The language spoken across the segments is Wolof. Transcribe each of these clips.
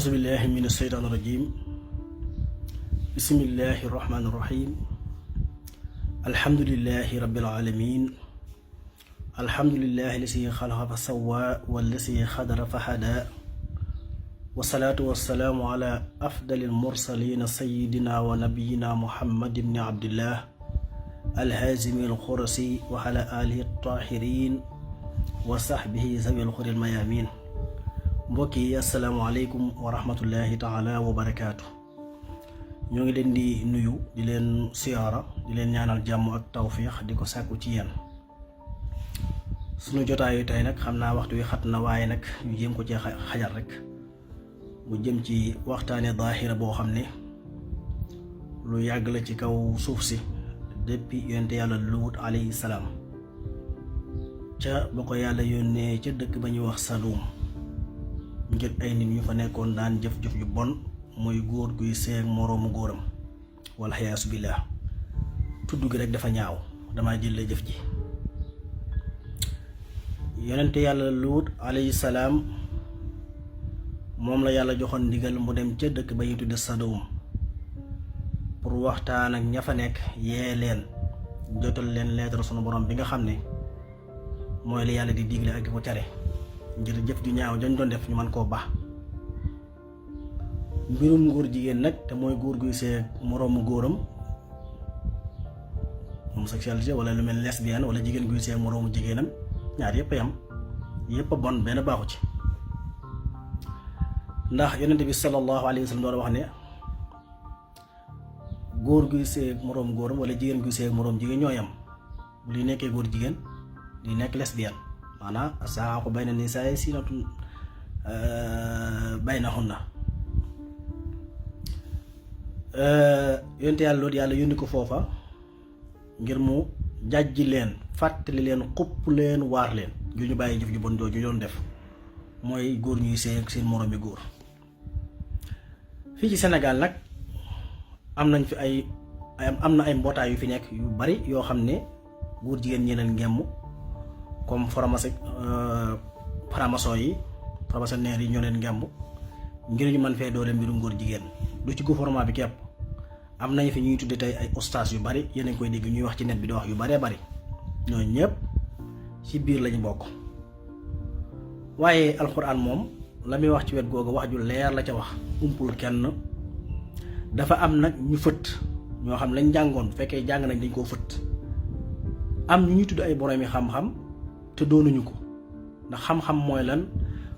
أعوذ بالله من الشيطان الرجيم. بسم الله الرحمن الرحيم. الحمد لله رب العالمين. الحمد لله الذي خلق فسوى والذي خدر فهدى، والصلاة والسلام على أفضل المرسلين سيدنا ونبينا محمد بن عبد الله الهازم الخرسي وعلى آله الطاهرين وصحبه ذوي الخير الميامين. mbokk yi asalaamaaleykum wa rahmatullahi taala wa barakaatu. ñoo ngi leen di nuyu di leen siyaara di leen ñaanal jàmm ak tawfiix di ko sàkku ci yéen. sunu jotaayu tey nag xam naa waxtu wi xat na, waaye nag ñu jéem ko ci xajal rek mu jëm ci waxtaane daahira boo xam ne lu yàgg la ci kaw suuf si depuis yonente yàlla Luut alayhi salaam ca ba ko yàlla yónnee ca dëkk ba ñuy wax Sadum ngir ay nit ñu fa nekkoon daan jëf-jëf yu bon mooy góor guy seeg moroomu góoram wala xayaasu billaah. tudd gi rek dafa ñaaw, dama jëlee jëf ji. yonente yàlla Luut alayhi salaam moom la yàlla joxoon ndigal mu dem ca dëkk ba ñu tudde Sadum pour waxtaan ak ña fa nekk, yee leen, jotal leen leetar sunu borom bi nga xam ne mooy la yàlla di digle ak di ko tere, ngir jëf ju ñaaw dañ doon def ñu mën koo baax. mbirum góor jigéen nag te mooy góor guy see moroomu góoram, homosexualité wala lu mel lesbienne wala jigéen guy see moroomu jigéenam, ñaar yëpp a yam, yëpp a bon, benn baaxu ci. ndax yonente bi sallallahu alayhi wa sallam doon wax ne góor guy see moroomu góoram wala jigéen guy see moroomu jigéen ñoo yam. bu li nekkee góor jigéen di nekk lesbienne, maanaam as-saaqu bayna nisaa sinatun baynahunna. yonte yàlla loolu yàlla yónni ko foofa ngir mu jàjji leen, fàttali leen, xupp leen, waar leen ngir ñu bàyyi jëf ju bon jooju ñu doon def, mooy góor ñuy sëy ak seen moroomi góor. fii ci Sénégal nag am nañ fi am na ay mbootaay yu fi nekk yu bari yoo xam ne góor jigéen ñi leen ngemm, comme franc-maçon yi, franc-maçonnerie yi ñoo leen ngemb ngir ñu mën fee doole mbirum góor jigéen. du ci gouvernement bi képp, am nañu fi ñuy tudde tey ay ustaas yu bari, yéen a ngi koy dégg ñuy wax ci net bi di wax yu baree bari, ñooñu ñëpp ci biir lañu bokk. waaye alxuraan moom la muy wax ci wet googu wax ju leer la ca wax, umpul kenn. dafa am nag ñu fëtt ñoo xam lañ jàngoon bu fekkee jàng nañ dañ koo fëtt. am ñu ñuy tudd ay boroomi xam-xam te doonuñu ko, ndax xam-xam mooy lan?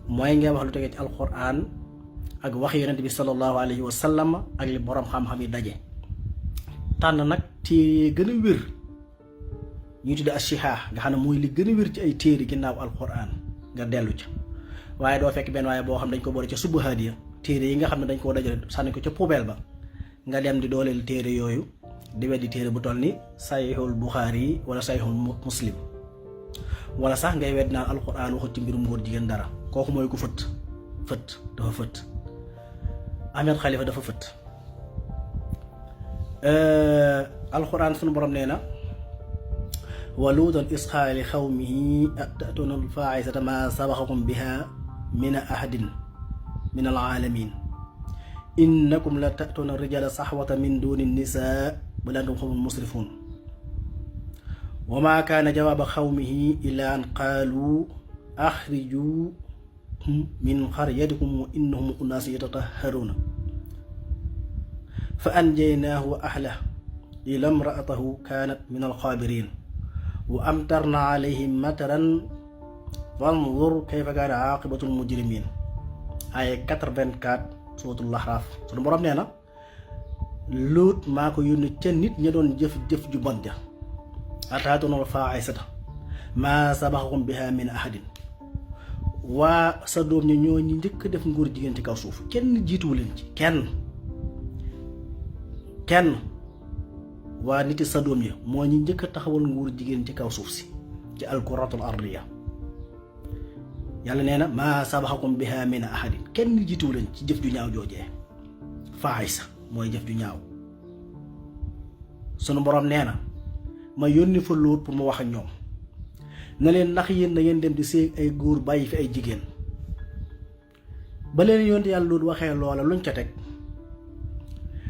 mooy ngay wax lu tegee ci alxuraan ak wax yonent bi sallallahu alayhi wa sallam ak li borom xam-xam yi daje tànn nag téere gën a wér ñuy tudde as-sihah, nga xam ne mooy li gën a wér ci ay téere ginnaaw alxuraan nga dellu ca. waaye doo fekk benn waaye boo xam dañ ko boole ca subuhaat ya, téere yi nga xam ne dañ koo dajale sànni ko ca poubelle ba, nga dem di dooleel téere yooyu di weddi téere bu toll ni sahihul Buxaari yi wala sahihul Muslim, wala sax ngay wedd naan alxuraan waxut ci mbirum góor jigéen dara. kooku mooy ku fëtt dafa fëtt. Ahmed Khalifa dafa fëtt. alxuraan sunu borom nee na wa luutan iz qaala li qawmihi ata'tuuna al-faaxishata maa sabaqakum bihaa min ahadin min al-aalamiin innakum la ta'tuuna ar-rijaala sahwatan min duuni an-nisaa bal antum qawmun musrifuun wa maa kaana jawaaba qawmihi illaa an qaaluu axrijuu min qaryatikum wa innahum unaasun yatatahharuuna fa anjaynaahu wa ahlahu illaa imra'atahu kaanat min al-ghaabiriin wa amtarnaa alayhim mataran fanzur kayfa kaana aaqibatu al-mujrimiin. aaya 84 suuratul Ahraaf. sunu borom nee na Luut maa ko yónni ca nit ña doon jëf ju bon ja, ataatuuna al-faaxishata maa sabaqakum bihaa min ahadin. waa sa doom ñi ñoo ñi njëkk def ngóor jigéen ci kaw suuf, kenn jiituwu leen ci, kenn waa niti sa doom ya moo ñi njëkk a taxawal ngóor jigéen ci kaw suuf si, ci alkuratul ardiya. yàlla nee na maa sabaqakum bihaa min ahadin, kenn jiituwu leen ci jëf ju ñaaw joojee. faaxisa mooy jëf ju ñaaw. sunu borom nee na ma yónni fa Luut pour mu wax ak ñoom na leen ndax yéen na ngeen dem di séeg ay góor bàyyi fi ay jigéen. ba leen yonte yàlla loolu waxee loola luñ ca teg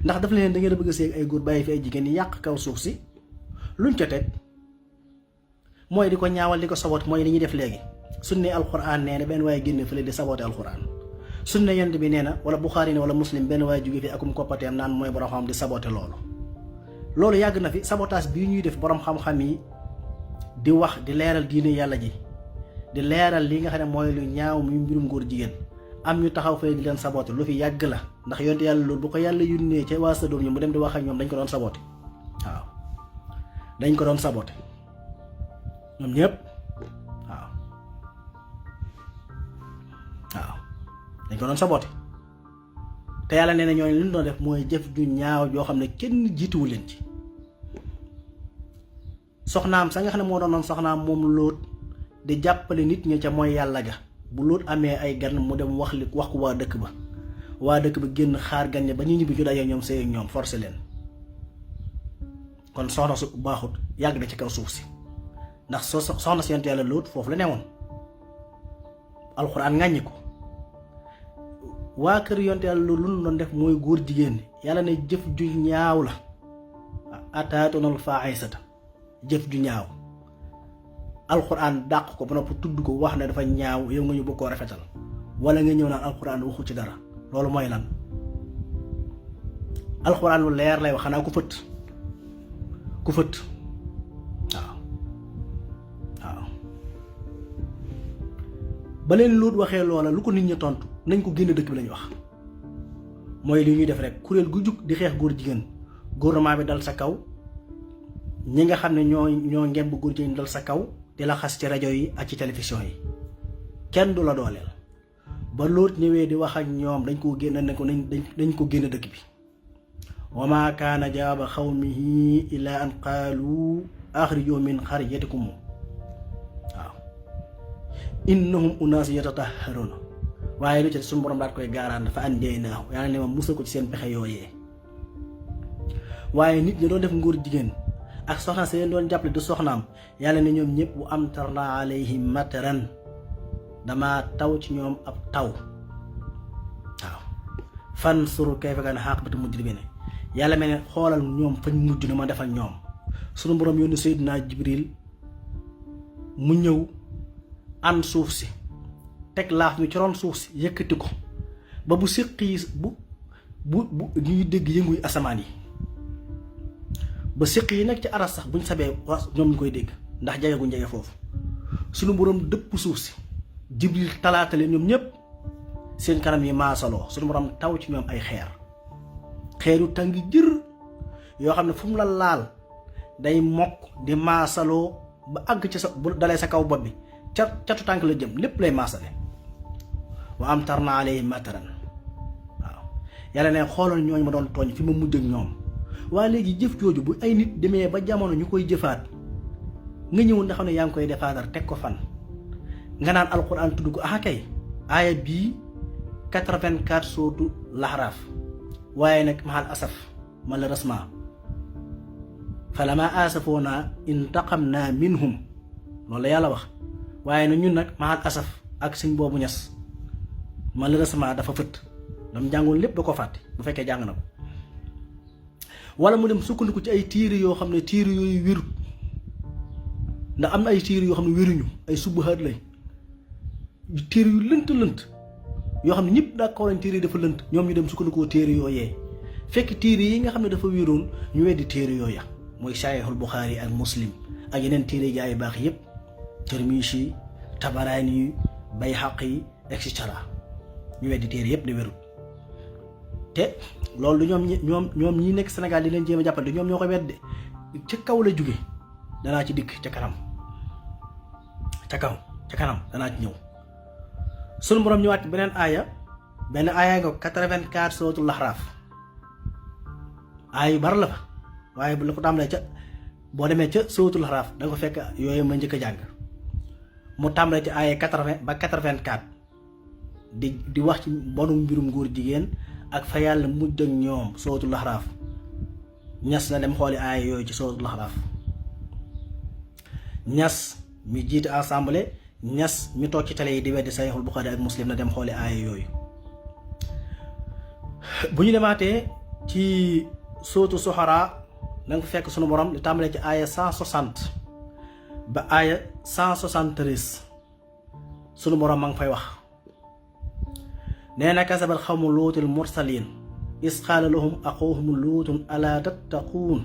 ndax daf leen da ngeen a bëgg a seeg ay góor bàyyi fi ay jigéen yi yàq kaw suuf si luñ ca teg mooy di ko ñaawal di ko saboot mooy li ñuy def léegi suñ ne alxuraan nee na benn waaye génne fële di saboote alxuraan suñ ne yonent bi nee na wala Buxaari ne wala Muslim benn waaye jóge fi akum koppateem naan mooy borom xam di saboote loolu yàgg na fi sabotage bii ñuy def borom xam-xam yi di wax di leeral diine yàlla ji di leeral li nga xam ne mooy lu ñaaw muy mbirum góor jigéen am ñu taxaw fay di leen saboote lu fi yàgg la ndax yonte yàlla loolu bu ko yàlla yónnee ca waa Sodom ñu mu dem di wax ak ñoom dañ ko doon saboote waaw dañ ko doon saboote ñoom ñëpp waaw dañ ko doon saboote te yàlla nee na ñooñu li ñu doon def mooy jëf ju ñaaw joo xam ne kenn jiituwu leen ci soxnaam sa nga xam ne moo doonoon soxnaam moom Lóot di jàppale nit ñi ca mooy yàlla ga bu Lóot amee ay gan mu dem wax ko waa dëkk ba génn xaar gan ñi ba ñu ñibbi ñu dajee ñoom sëy ak ñoom forcé leen kon soxna su baaxut yàgg na ci kaw suuf si ndax soxna si yonent yàlla Lóot foofu la newoon alxuraan ŋàññi ko waa kër yonte yàlla lu nu doon def mooy góor jigéen yàlla ne jëf ju ñaaw la ataatonal faaxisata jëf ju ñaaw alxuraan dàq ko ba noppi tudd ko wax ne dafa ñaaw yow nga ñu bëgg koo rafetal wala nga ñëw naan alxuraan waxu ci dara loolu mooy lan alxuraan lu leer lay wax xanaa ku fët waaw ba leen Lóot waxee loola lu ko nit ñi tontu nañ ko génn dëkk bi lañu wax mooy li ñuy def rek kuréel gu jug di xeex góor jigéen gouvernement bi dal sa kaw ñi nga xam ne ñoo ngemb góor jigéen dal sa kaw di la xas ci rajo yi ak ci télévision yi kenn du la dooleel ba Lóot ñëwee di wax ak ñoom dañ ko génn ne ko dañ ko génn dëkk bi wa maa kaana jawaaba xawmihi illaa an qaalu axrijuu min qaryatikum waaw innahum unaas yatatahharuun waaye lu ci suñu borom daat koy gaaraan dafa anjaynaahu yàlla ne ma musal ko ci seen pexe yooyee waaye nit ñi doon def ngóor jigéen ak soxna si leen doon jàppale du soxnaam yàlla ne ñoom ñëpp bu am tarna alayhim mataran dama taw ci ñoom ab taw waaw fansur kayfa kaana aaqibatul mujrimiin yàlla mel ne xoolal ñoom fañ mujj na ma defal ñoom suñu borom yónni Seydina Jibril mu ñëw an suuf si teg laaf mi ci ron suuf si yëkkati ko ba bu séq yi bu ñuy dégg yënguy asamaan yi ba séq yi nekk ci aras sax buñ sabee ñoom ñu koy dégg ndax jege gu jege foofu suñu borom dëpp suuf si Jibril talaata leen ñoom ñëpp seen kanam yi maasaloo suñu borom taw ci ñoom ay xeer yu tàng jër yoo xam ne fu mu la laal day mokk di maasaloo ba àgg ci sa bu dalee sa kaw bopp bi catu tànk la jëm lépp lay maasale wa am tarna alayhim mataran waaw yàlla ne xoolal ñooñu ma doon tooñ fi ma mujj ak ñoom waa léegi jëf jooju bu ay nit demee ba jamono ñu koy jëfaat nga ñëw nga xam ne yaa ngi koy defaatar teg ko fan nga naan alquran tudd ko kay aaya bii 84 sootu laxaraaf waaye nag mahal asaf malheureusement falama asafoona intaqamna minhum loolu la yàlla wax waaye nag ñun nag mahal asaf ak suñ boobu ñas malheureusement dafa fëtt dam jàngoon lépp da ko fàtte bu fekkee jàng na ko wala mu dem sukkandiku ci ay tiiri yoo xam ne tiiri yooyu wérut ndax am na ay tiiri yoo xam ne wéruñu ay subuhaat lay tiiri yu lënt yoo xam ne ñëpp d'accord nañ tiiri dafa lënt ñoom ñu dem sukkandikoo tiiri yooyee fekk tiiri yi nga xam ne dafa wéroon ñu weddi tiiri yooya mooy Saxiixul Buxaari ak Muslim ak yeneen tiiri gaa yu baax yëpp Tirmisi Tabaraani Bayhaqi et cetera ñu weddi tiiri yëpp di wérut te loolu ñoom ñi nekk Sénégal di leen jéem a jàppale ñoom ñoo ko wedde ca kaw la jóge danaa ci dikk ca kanam danaa ci ñëw sunu borom ñëwaat benn aaya nga 84 sootul laxraaf aaya yu bari la fa waaye bu la ko tàmbalee ca boo demee ca sootul laxraaf da nga ko fekk yooyu ma njëkk a jàng mu tàmbalee ci aaya 80 ba 84 di wax ci mbonu mbirum góor jigéen ak fa yàlla mujj ak ñoom sootul laxraaf ñas na dem xooli aaya yooyu ci sootul laxraaf ñas mi jiite assemblée ñas mi toog ci télé yi di weddi Saxiixul Buxaari ak Muslim na dem xooli aaya yooyu bu ñu demaatee ci sootu Soxara da nga ko fekk sunu borom di tàmbalee ci aaya 160 ba aaya 173 sunu borom ma ngi fay wax nee na kasabal xawmu luutil mursalin is qaala lahum axuuhum luutun alaa tattaquun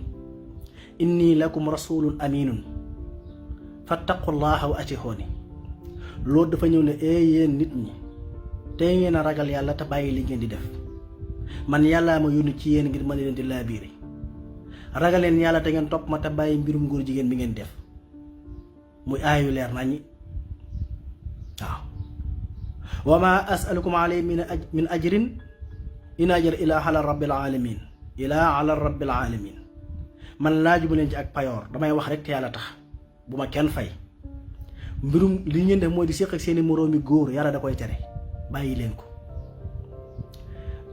inni lakum rasulun aminun fattaqullaha wa atihooni loolu dafa ñëw ne yéen nit ñi tey ngeen a ragal yàlla te bàyyi li ngeen di def man yàllaa ma yónni ci yéen ngir ma leen di laabiire ragal leen yàlla te ngeen topp ma te bàyyi mbirum góor jigéen bi ngeen def muy aayu leer naññi waaw wa ma asalukum alayhi min ajrin in ajr ila ala rabbil alamin man laaju bu leen ci ak payoor damay wax rek te yàlla tax bu ma kenn fay mbirum li ngeen def mooy di séq ak seeni moroomi góor yàlla da koy tere bàyyi leen ko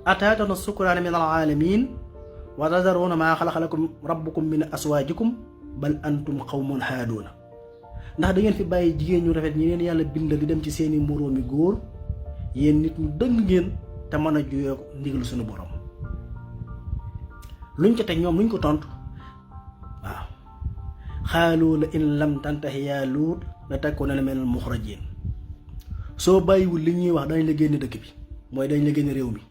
ataatuna sukraana min alalamin wa tadaruuna maa xalaqa lakum rabbukum min aswaajikum bal antum qawmun haaduuna ndax da ngeen fi bàyyi jigéen ñu rafet ñi leen yàlla bindal di dem ci seeni moroomi góor yéen nit ñu dëng ngeen te mën a juyoo ndigal suñu borom luñ ca teg ñoom luñ ko tontu waaw xaalu la in lam tantahi yaa luut la takuunanna minal muxrajiin soo bàyyiwul li ñuy wax dañ la génne dëkk bi mooy dañ la génne réew mi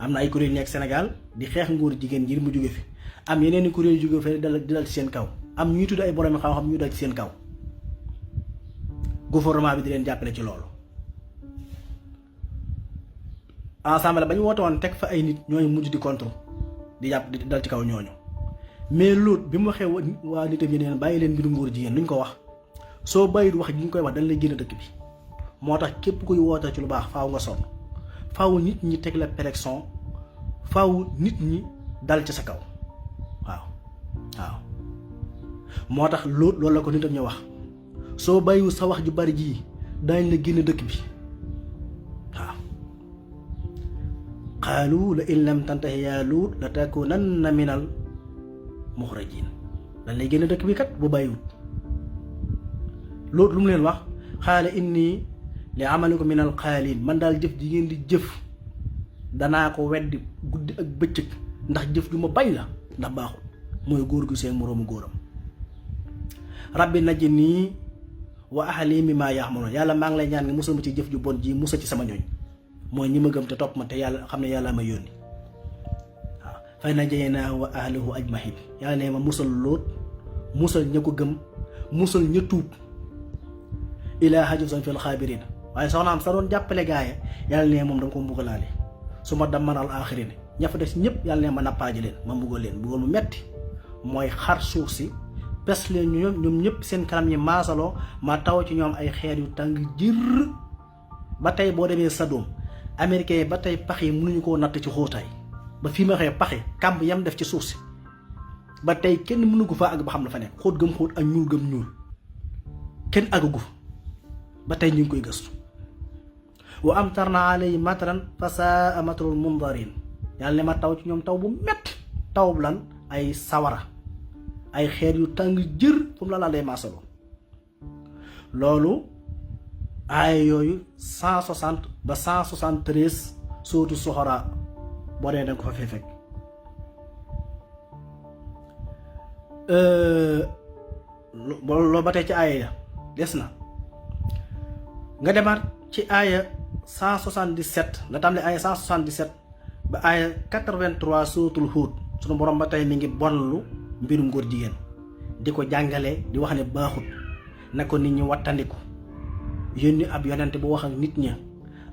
am na ay kuréel nekk Sénégal di xeex ngóor jigéen ngir mu jóge fi am yeneen i kuréel jóge fi di dal ci seen kaw am ñuy tudd ay borom xam-xam ñu dal ci seen kaw gouvernement bi di leen jàppale ci loolu ensemble ba ñu woote woon teg fa ay nit ñooñu mujj di contre di jàpp di dal ci kaw ñooñu mais loolu bi mu waxee waa nitam yi neen bàyyi leen mbirum ngóor jigéen luñ ko wax soo bàyyiwul wax ji ñu koy wax dañ lay génn dëkk bi moo tax képp kuy woote ci lu baax faaw nga sonn faaw nit ñi teg la pression faaw nit ñi dal ci sa kaw waaw moo tax loolu la ko nitam ñu wax soo bàyyiwul sa wax ju bari ji dañ la génn dëkk bi waaw qaalu la in lam tantahi yaa luut la takunanna minal muxrajiin dañ lay génn dëkk bi kat bu bàyyiwul loolu lu mu leen wax xaala inni li amalikum minal qaaliin man daal jëf ji ngeen di jëf danaa ko weddi guddi ak bëccëg ndax jëf ju ma bañ la ndax baaxul mooy góor gu seen moroomu góoram rabbi najjinii wa ahli mimmaa ya'maluun yàlla maa ngi lay ñaan nga musal ma ci jëf ju bon ji musal ci sama ñooñ mooy ñi ma gëm te topp ma te yàlla xam ne yàlla ma yónni waaw fa najjaynaahu wa ahlahu ajmahiin yàlla ne ma musal Lóot musal ña ko gëm musal ña tuub ilaa hajuzan fil xaabiriin waaye soxnaam sa doon jàppale gaaya yàlla ne moom danga ko mbugalaale su ma dammanal aaxiriin ña fa des ñëpp yàlla ne ma nappaaji leen ma mbugal leen mbugal mu metti mooy xar suuf si pes leen ñoom ñëpp seen kanam ñi maasaloo ma taw ci ñoom ay xeer yu tàng jër ba tey boo demee Sadom américain yi ba tey pax yi mënuñu koo natt ci xóotaay ba fii ma waxee pax yi kàmb yam def ci suuf si ba tey kenn mënu ko fa àgg ba xam la fa nekk xóot gëm xóot ak ñuul gëm ñuul kenn àggu ba tey ñu ngi koy gëstu wa amtarna alayhim mataran fa saa matrul mundarin yàlla ne ma taw ci ñoom taw bu metti taw bu lan ay sawara ay xeer yu tàng jër fu mu la laa lay maasaloo loolu aaya yooyu 160 ba 173 sootu Soxara boo dee danga ko fa fekk loolu ba tey ci aaya ya des na nga demaat ci aaya 177 nga tàmbalee aaya 177 ba aaya 83 sootul Huud sunu borom ba tey mi ngi bonlu mbirum góor jigéen di ko jàngale di wax ne baaxut na ko nit ñi wattandiku yónni ab yonent bu wax ak nit ña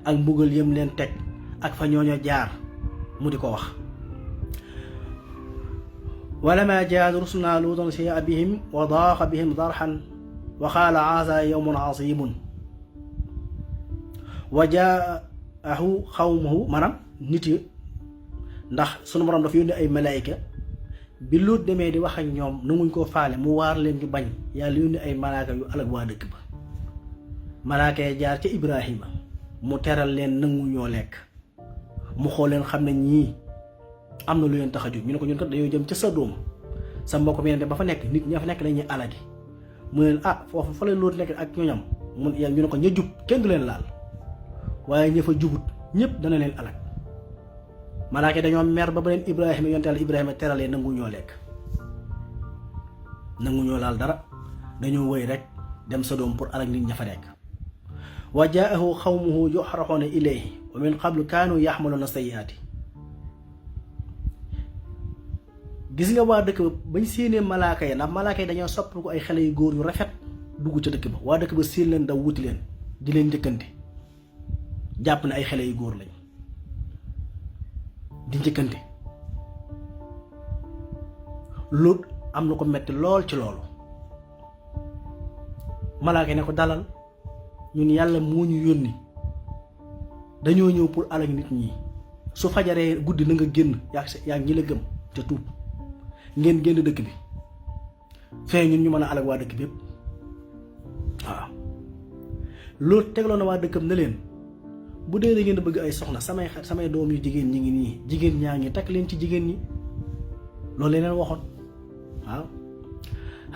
ak mbugal yëm leen teg ak fa ñooño jaar mu di ko wax walammaa jaa rusulunaa luutan sayyi'a bihim wa daaqa bihim darhan wa qaala haazaa yawmun aziimun wa jaa'ahu qawmuhu maanaam nit yi ndax sunu borom dafa yónni ay malaayika bi Luut demee di wax ak ñoom nanguñ koo faale mu waar leen ñu bañ yàlla yónni ay malaaka yu alag waa dëkk ba malaaka yi jaar ca Ibrahima mu teral leen nangu ñoo lekk mu xool leen xam ne ñii am na lu leen tax a jóg ñu ne ko ñun kat dañoo jëm ca Sadom sa mbokk mi ba fa nekk nit ña fa nekk dañuy alagi mu leen foofu fa la Luut nekk ak ñoñam ñu ne ko ña jub kenn du leen laal waaye ña fa jubut ñëpp dana leen alag malaaka dañoo mer ba leen Ibrahima yonte Yàlla Ibrahima teralee nangu ñoo lekk nangu ñoo laal dara dañoo wëy rek dem Sodom pour alak nit ña fa nekk wa jaahu xawmuhu yuxraxuuna ilayhi wa min qablu kaanu yaxmaluuna sayyiaati gis nga waa dëkk ba bañ séenee malaaka yi ndax malaaka yi dañoo sopp ko ay xale yu góor yu rafet dugg ca dëkk ba waa dëkk ba séen leen daw wuti leen di leen njëkkante jàpp ne ay xale yu góor lañ di njëkkante Luut am na ko metti lool ci loolu malaaka ne ko dalal ñun yàlla moo ñu yónni dañoo ñëw pour alak nit ñi su fajaree guddi na nga génn yaa ñi la gëm te tuub ngeen génn dëkk bi fee ñun ñu mën a alak waa dëkk bi yépp waaw loolu tegloo na waa dëkkam ne leen bu dee da ngeen bëgg ay soxna samay doom yu jigéen ñi ngi nii jigéen ñaa ngi takk leen ci jigéen ñi loolu leen waxoon waaw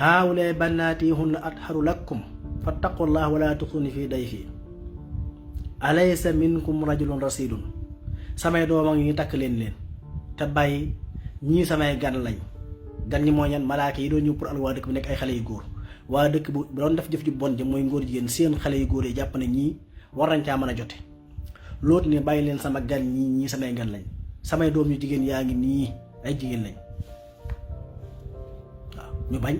haawulee bannaati hunna atharu lakum fattaqullah wala tuxzuni fi dayfi alaysa minkum rajulun rasidun samay doom a ngi takk leen te bàyyi ñii samay gan lañ gan ñi mooy ñan malaaka yi doon ñëw pour al waa dëkk bi nekk ay xale yu góor waa dëkk bu doon def jëf ju bon ja mooy ngóor jigéen seen xale yu góor yi jàpp ne ñii war nañ caa mën a jote loolu ne bàyyi leen sama gan ñii samay gan lañ samay doom yu jigéen yaa ngi nii ay jigéen lañ waaw ñu bañ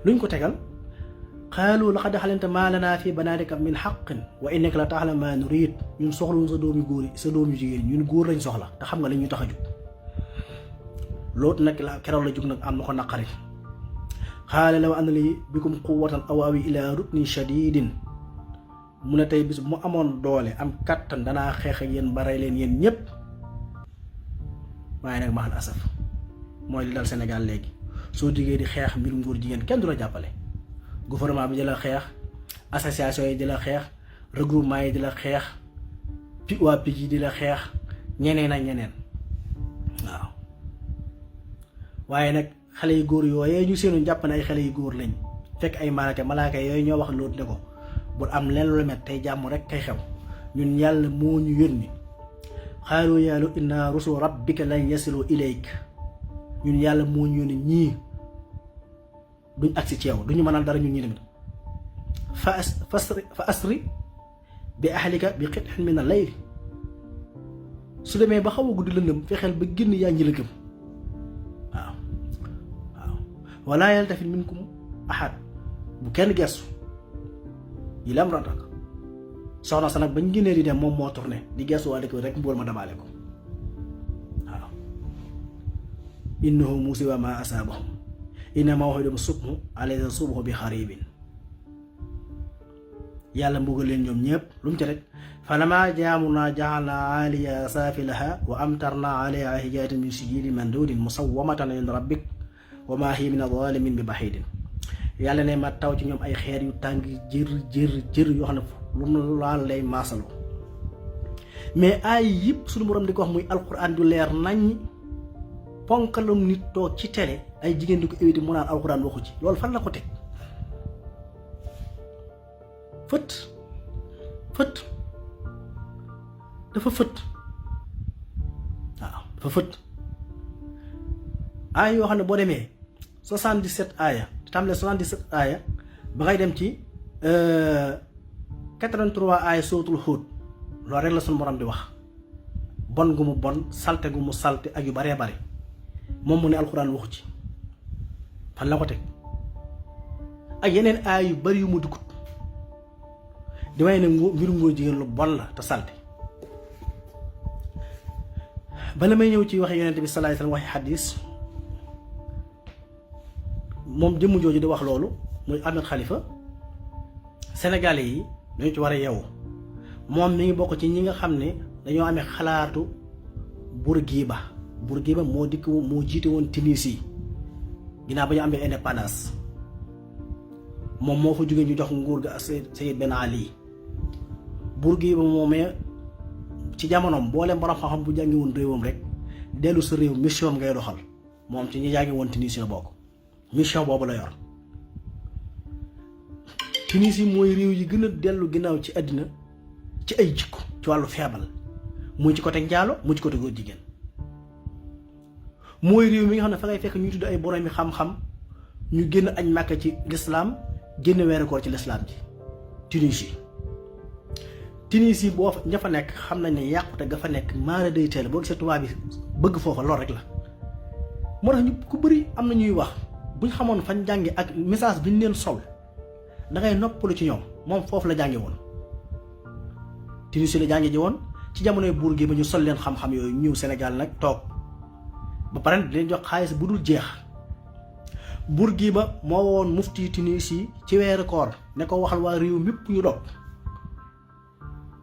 luñ ko tegal xaalu laqad xalimta maa lanaa fii banaatika min xaqin wa innaka la ta'lamu maa nuriid ñun soxlawuñ sa doom yu góor yi sa doom yu jigéen ñun góor lañ soxla te xam nga lañ ñu tax a jug loolu nag la keroog la jug nag am na ko naqari xaala law anna lii bikum quwwatan aw aawi ilaa ruknin shadiidin mu ne tey bis bu mu amoon doole am kattan danaa xeex ak yéen ba rey leen yéen ñëpp waaye nag maxal asaf mooy li dal Sénégal léegi soo diggee di xeex mbirum góor jigéen kenn du la jàppale gouvernement bi di la xeex association yi di la xeex regroupement yi di la xeex waa picc yi di la xeex ñeneen ak ñeneen waaw waaye nag xale yu góor yooyee ñu seenu jàpp ne ay xale yu góor lañ fekk ay malaaka yooyu ñoo wax loolu ne ko bul am leen lu met tey jàmm rek kay xew ñun yàlla moo ñu yónni xaalu yàlla inna rusul rabbika lan yasilu ilayk ñun yàlla moo ñu yónni ñii duñ agsi ci yow duñu mënal dara ñun ñi tamit fa asri bi ahlika bi qit'in min al-layl su demee ba xaw a guddi lëndëm fexeel ba génn yaa ngi la gëm waaw wala yaltafit minkum ahad bu kenn gestu yi lam rantak soxna sa nag bañ génnee di dem moom moo tourné di gestu waa dëkk rek mbool ma damaale ko waaw innahu musiba ma asaabahum inna maw'idahum subhu alaysa subhu bi xaribin yàlla mbugal leen ñoom ñëpp lu mu ci rek falammaa jaamunaa ja'alnaa 'aaliyahaa saafilahaa wa amtarnaa 'alayhaa hijaaratan min sijjiilin manduudin musawwamatan 'inda rabbik wa maa hiya mina zaalimiin bi ba'iid yàlla ne ma taw ci ñoom ay xeer yu tàng jër yoo xam ne lu mu laal lay maasalu mais ay yëpp suñu borom di ko wax muy alquran du leer nañ ponkalum nit toog ci télé ay jigéen di ko éviter mu naan alquran waxu ci loolu fan la ko teg fët dafa fët waaw dafa fët aaya yoo xam ne boo demee 77 aaya tàmbalee 77 aaya ba ngay dem ci 83 aaya suratul Huud loolu rek la suñu borom di wax bon gu mu bon salte gu mu salte ak yu baree bare moom mu ne alxuraan waxu ci fan la ko teg ak yeneen aaya yu bari yu mu duggut di may ne mbirum ngóor jigéen lu bon la te salte bala may ñëw ci waxe yonent bi sallallahu alayhi wasallam waxi xadis moom jëmm jooju di wax loolu muy Ahmed Khalifa sénégalais yi dañu ci war a yeewu moom mi ngi bokk ci ñi nga xam ne dañoo amee xalaatu Bourguiba moo jiite woon Tunisie ginnaaw ba ñu amee indépendance moom moo fa jógee ñu jox nguur ga Sayyid Ben Ali Bourguiba moomee ci jamonoom booleem borom xam-xam bu jàngi woon réewam rek dellu sa réew mission ngay doxal moom ci ñi jàngi woon Tunisie bokk mission boobu la yor Tunisie mooy réew yi gën a dellu ginnaaw ci àddina ci ay jikko ci wàllu feebal muy ci côté njaalo muy ci côté góor jigéen mooy réew mi nga xam ne fa ngay fekk ñuy tudd ay borom mi xam-xam ñu génn añ màkk ci lislaam génn weeru koor ci lislaam ji Tunisie boo fa ña fa nekk xam nañ ne yàqute ga fa nekk maara day teel boo gisee tubaab bi bëgg foofa lool rek la moo tax ñu ku bëri am na ñuy wax buñ xamoon fañ jànge ak message bi ñu leen sol da ngay noppalu ci ñoom moom foofu la jànge woon Tunisie la jànge ji woon ci jamonoy buur gi ba ñu sol leen xam-xam yooyu ñëw Sénégal nag toog ba pare di leen jox xaalis bu dul jeex buur gi ba moo woon mufti Tunisie ci weeru koor ne ko waxal waa réew mépp ñu dog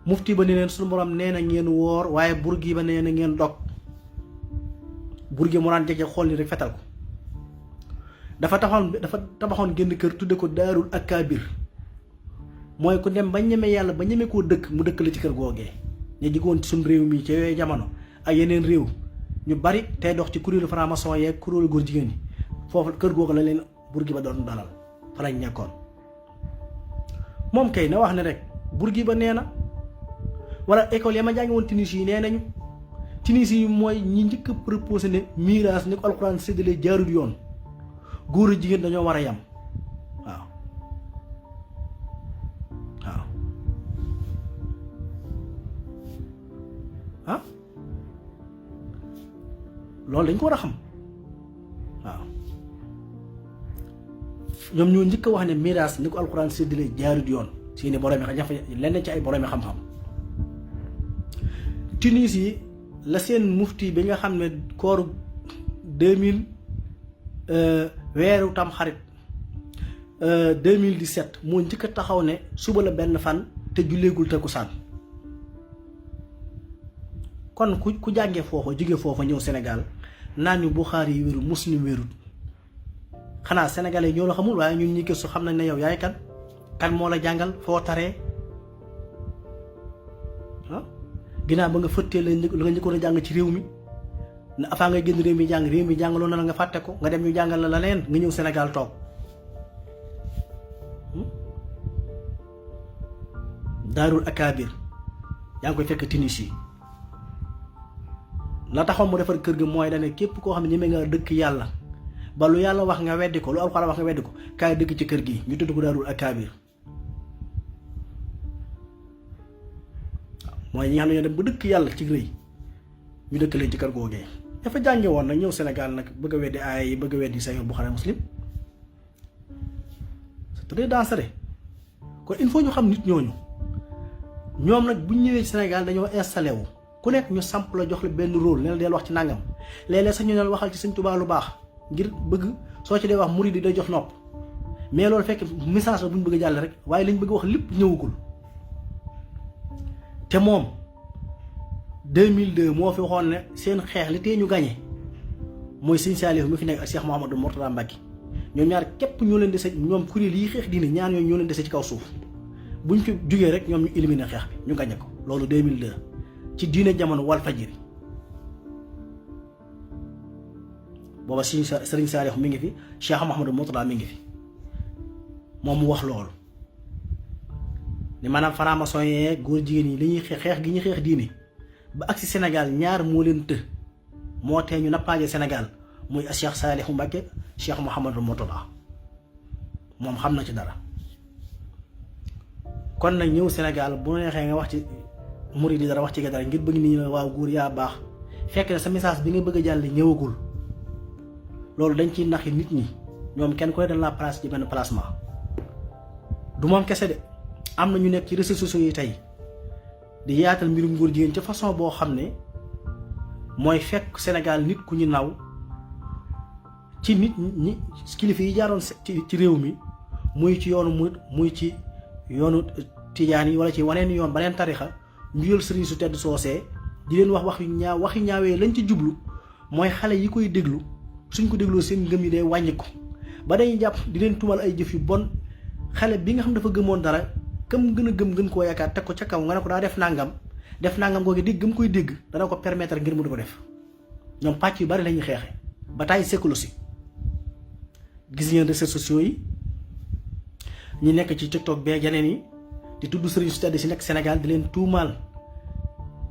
mufti ba ne leen suñu borom nee na ngeen woor waaye buur gi ba nee na ngeen dog buur gi mu daan jege xool ni rek fetal ko dafa tabaxoon génn kër tudde ko daarul akabir mooy ku dem ba ñeme yàlla ba ñeme koo dëkk mu dëkk la ci kër googee ñu jigoon ci suñ réew mi ci yooyu jamono ak yeneen réew ñu bari tey dox ci kuréelu franc-maçon yeeg kuréelu góor jigéen ñi foofu kër googu la leen buur gi ba doon dalal fa lañ nekkoon moom kay na wax ne rek buur gi ba nee na wala école ya ma jàngi woon Tunisie yi nee nañu Tunisie yi mooy ñi njëkk a proposé ne miraas ni ko alxuraan séddalee jaarul yoon góor a jigéen dañoo war a yam waaw ah loolu dañ ko war a xam waaw ñoom ñoo njëkk a wax ne miraas ni ko alxuraan séddalee jaarul yoon si ne borom yi lenn ci ay borom yi xam-xam Tunisie yi la seen mufti bi nga xam ne kooru 2000 weeru tam xarit 2017 moo njëkk a taxaw ne suba la benn fan te julleegul takkusaan kon ku jàngee foofa jóge foofa ñëw Sénégal naan ñu Buxaari yi wérul Muslim wérul xanaa sénégalais ñoo la xamul waaye ñun ñi gëstu xam nañ ne yow yaay kan moo la jàngal foo taree ah ginnaaw ba nga fëttee la nga njëkkoon a jàng ci réew mi na afaa ngay génn réew mi jàngaloon na la nga fàtte ko nga dem ñu jàngal la leen nga ñëw Sénégal toog daarul akabir yaa ngi koy fekk Tunisie la taxoon mu defar kër gi mooy dane képp koo xam ne ñeme nga dëkk yàlla ba lu yàlla wax nga weddi ko lu alxuraan wax nga weddi ko kaay dëkk ci kër gi ñu tudd ko daarul akabir mooy ñi nga xam ne ñoo dem ba dëkk yàlla ci rëy ñu dëkk leen ci kër googee dafa jànge woon nag ñëw Sénégal nag bëgg a weddi aaya yi bëgg a weddi Sahih Bukhari Muslim c'est très dangereux kon il faut ñu xam nit ñooñu ñoom nag bu ñu ñëwee ci Sénégal dañoo installé wu ku nekk ñu samp la jox la benn rôle ne la deel wax ci nàngam léeg-léeg sax ñu ne waxal ci Sëñ Tuubaa lu baax ngir bëgg soo ci dee wax murid yi day jox nopp mais loolu fekk message la bu ñu bëgg a jàll rek waaye lañ bëgg wax lépp ñëwagul te moom 2002 moo fi waxoon ne seen xeex li tee ñu gañe mooy Sëñ Saalihu mi fi nekk ak Cheikh Mouhamadou Mourtada Mbacké ñoom ñaar képp ñoo leen dese ñoom kuréel yi xeex diine ñaar ñoo leen dese ci kaw suuf buñ fi jugee rek ñoom ñu éliminer xeex bi ñu gañe ko loolu 2002 ci diine jamono Walfadjri booba Sëriñ Saalihu mi ngi fi Cheikh Mouhamadou Mourtada mi ngi fi moom mu wax loolu ni maanaam franc-maçon yee góor jigéen yi li ñuy xeex gi ñuy xeex diine ba agsi Sénégal ñaar moo leen të moo tee ñu nappaaje Sénégal muy Cheikh Saalihu Mbacké Cheikh Mouhamadou Mourtada moom xam na ci dara kon nag ñëw Sénégal bu neexee nga wax ci murid yi dara wax ci dara ngir bëgg nit ñi waaw góor yaa baax fekk na sa message bi nga bëgg a jàll ñëwagul loolu dañ ciy naxi nit ñi ñoom kenn koy dañ la place ci benn placement du moom kese de am na ñu nekk ci réseaux sociaux yi tey di yaatal mbirum góor jigéen ci façon boo xam ne mooy fekk Sénégal nit ku ñu naw ci nit ñi kilifa yi jaaroon ci réew mi muy ci yoonu murid muy ci yoonu tijaan yi wala ci waneen yoon baneen tarixa ñu jël sëriñ su tedd soosee di leen wax waxi ñaawee lañ ci jublu mooy xale yi koy déglu suñ ko dégloo seen ngëm yi day wàññi ko ba dañuy jàpp di leen tumal ay jëf yu bon xale bi nga xam dafa gëmoon dara kam gën a gën koo yaakaar teg ko ca kaw nga ne ko daa def nangam googu dégg gëm koy dégg dana ko permettre ngir mu di ko def ñoom pàcc yu bari lañuy xeexe bataille psychologique gis ngeen réseaux sociaux yi ñi nekk ci TikTok bee yeneen yi di tudd sëriñ su tedd si nekk Sénégal di leen tuumaal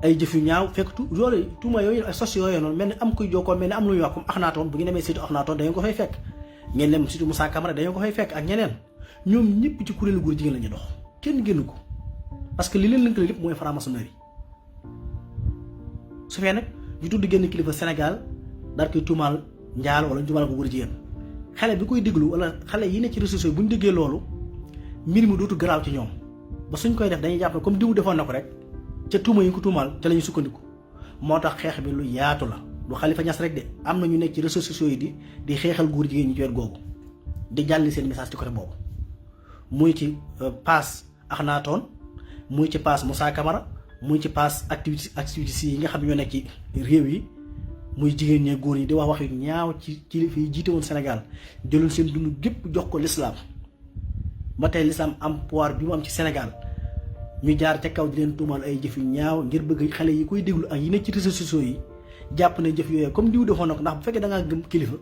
ay jëf yu ñaaw fekk loolu tuuma yooyu ay sos yooyu noonu mel ni am kuy jokkoo mel ni am lu ñuy wax comme Akhenaton bu ngeen demee surtout Akhenaton dañu ko fay fekk ngeen dem surtout Moussa Camara dañu ko fay fekk ak ñeneen ñoom ñëpp ci kuréelu góor jigéen la ñu dox kenn génn ko parce que li leen lëkkale lépp mooy franc-maçonnerie su fee nag ñu tudd génn kilifa Sénégal daal koy tuumaal njaal wala ñu tuumaal ko góor jigéen xale bi koy déglu wala xale yi ne ci réseaux sociaux bu ñu déggee loolu mbir mi dootu garaaw ci ñoom ba suñ koy def dañuy jàpp ne comme diw defoon na ko rek ca tuuma yi ko tuumaal ca la ñu sukkandiku moo tax xeex bi lu yaatu la du Khalifa Niass rek de am na ñu nekk ci réseaux sociaux yi di xeexal góor jigéen ñi ci wet googu di jàlli seen message ci côté boobu muy ci pass Akhenaton muy ci pass Moussa Camara muy ci pass activiste yi nga xam ne ñoo nekk ci réew yi muy jigéen ñee góor yi di wax yu ñaaw ci kilifa yi jiite woon Sénégal jëloon seen dund gépp jox ko l'islam ba tey l'islam am pouvoir bi mu am ci Sénégal ñu jaar ca kaw di leen tuumal ay jëf yu ñaaw ngir bëgg xale yi koy déglu ak yi nekk ci réseaux sociaux yi jàpp ne jëf yooyu comme diw defoon na ko ndax bu fekkee da ngaa gëm kilifa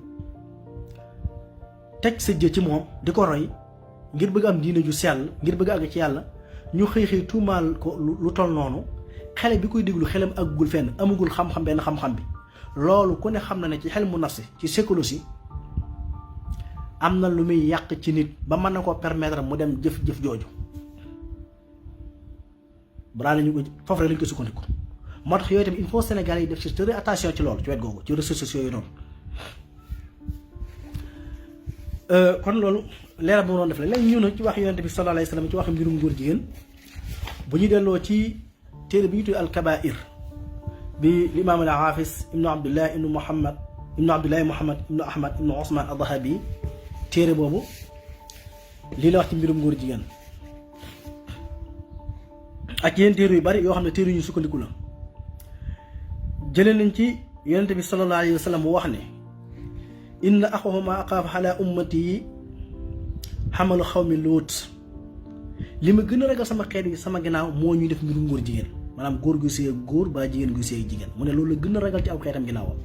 teg sa jë ci moom di ko roy ngir bëgg am diine ju sell ngir bëgg àgg ci yàlla ñu xëy tuumaal ko lu toll noonu xale bi koy déglu xelam àggul fenn amagul xam-xam benn xam-xam bi loolu ku ne xam na ne ci xel mu nafsi ci psychologie am na lu muy yàq ci nit ba mën na koo permettre mu dem jëf jooju balaa nañu ko foofu rek lañ ko sukkandiku moo tax yooyu tamit il faut Sénégal yi def ci très attention ci loolu ci wet googu ci réseaux sociaux yi noonu kon loolu leeral bu mu doon def la léegi ñu nag ci wax yonent bi sallallahu alayhi wa sallam ci wax mbirum góor jigéen bu ñu delloo ci téere bi ñu tudd al-Kabaa'ir bi imaam al-Haafis ibnu Abdullah ibnu Muhammad ibnu Ahmad ibnu Usmaan ad-Dahabi téere boobu lii la wax ci mbirum góor jigéen ak yeneen téere yu bari yoo xam ne téere yu ñu sukkandiku la jëlee nañ ci yonent bi sallallahu alayhi wa sallam mu wax ne inna axwafa ma axaafu ala ummati yi xamalu xawmi Luut li ma gën a ragal sama xeet yi sama ginnaaw moo ñuy def mbirum góor jigéen maanaam góor gu sëy góor ba jigéen gu sëy jigéen mu ne loolu la gën a ragal ci aw xeetam ginnaawam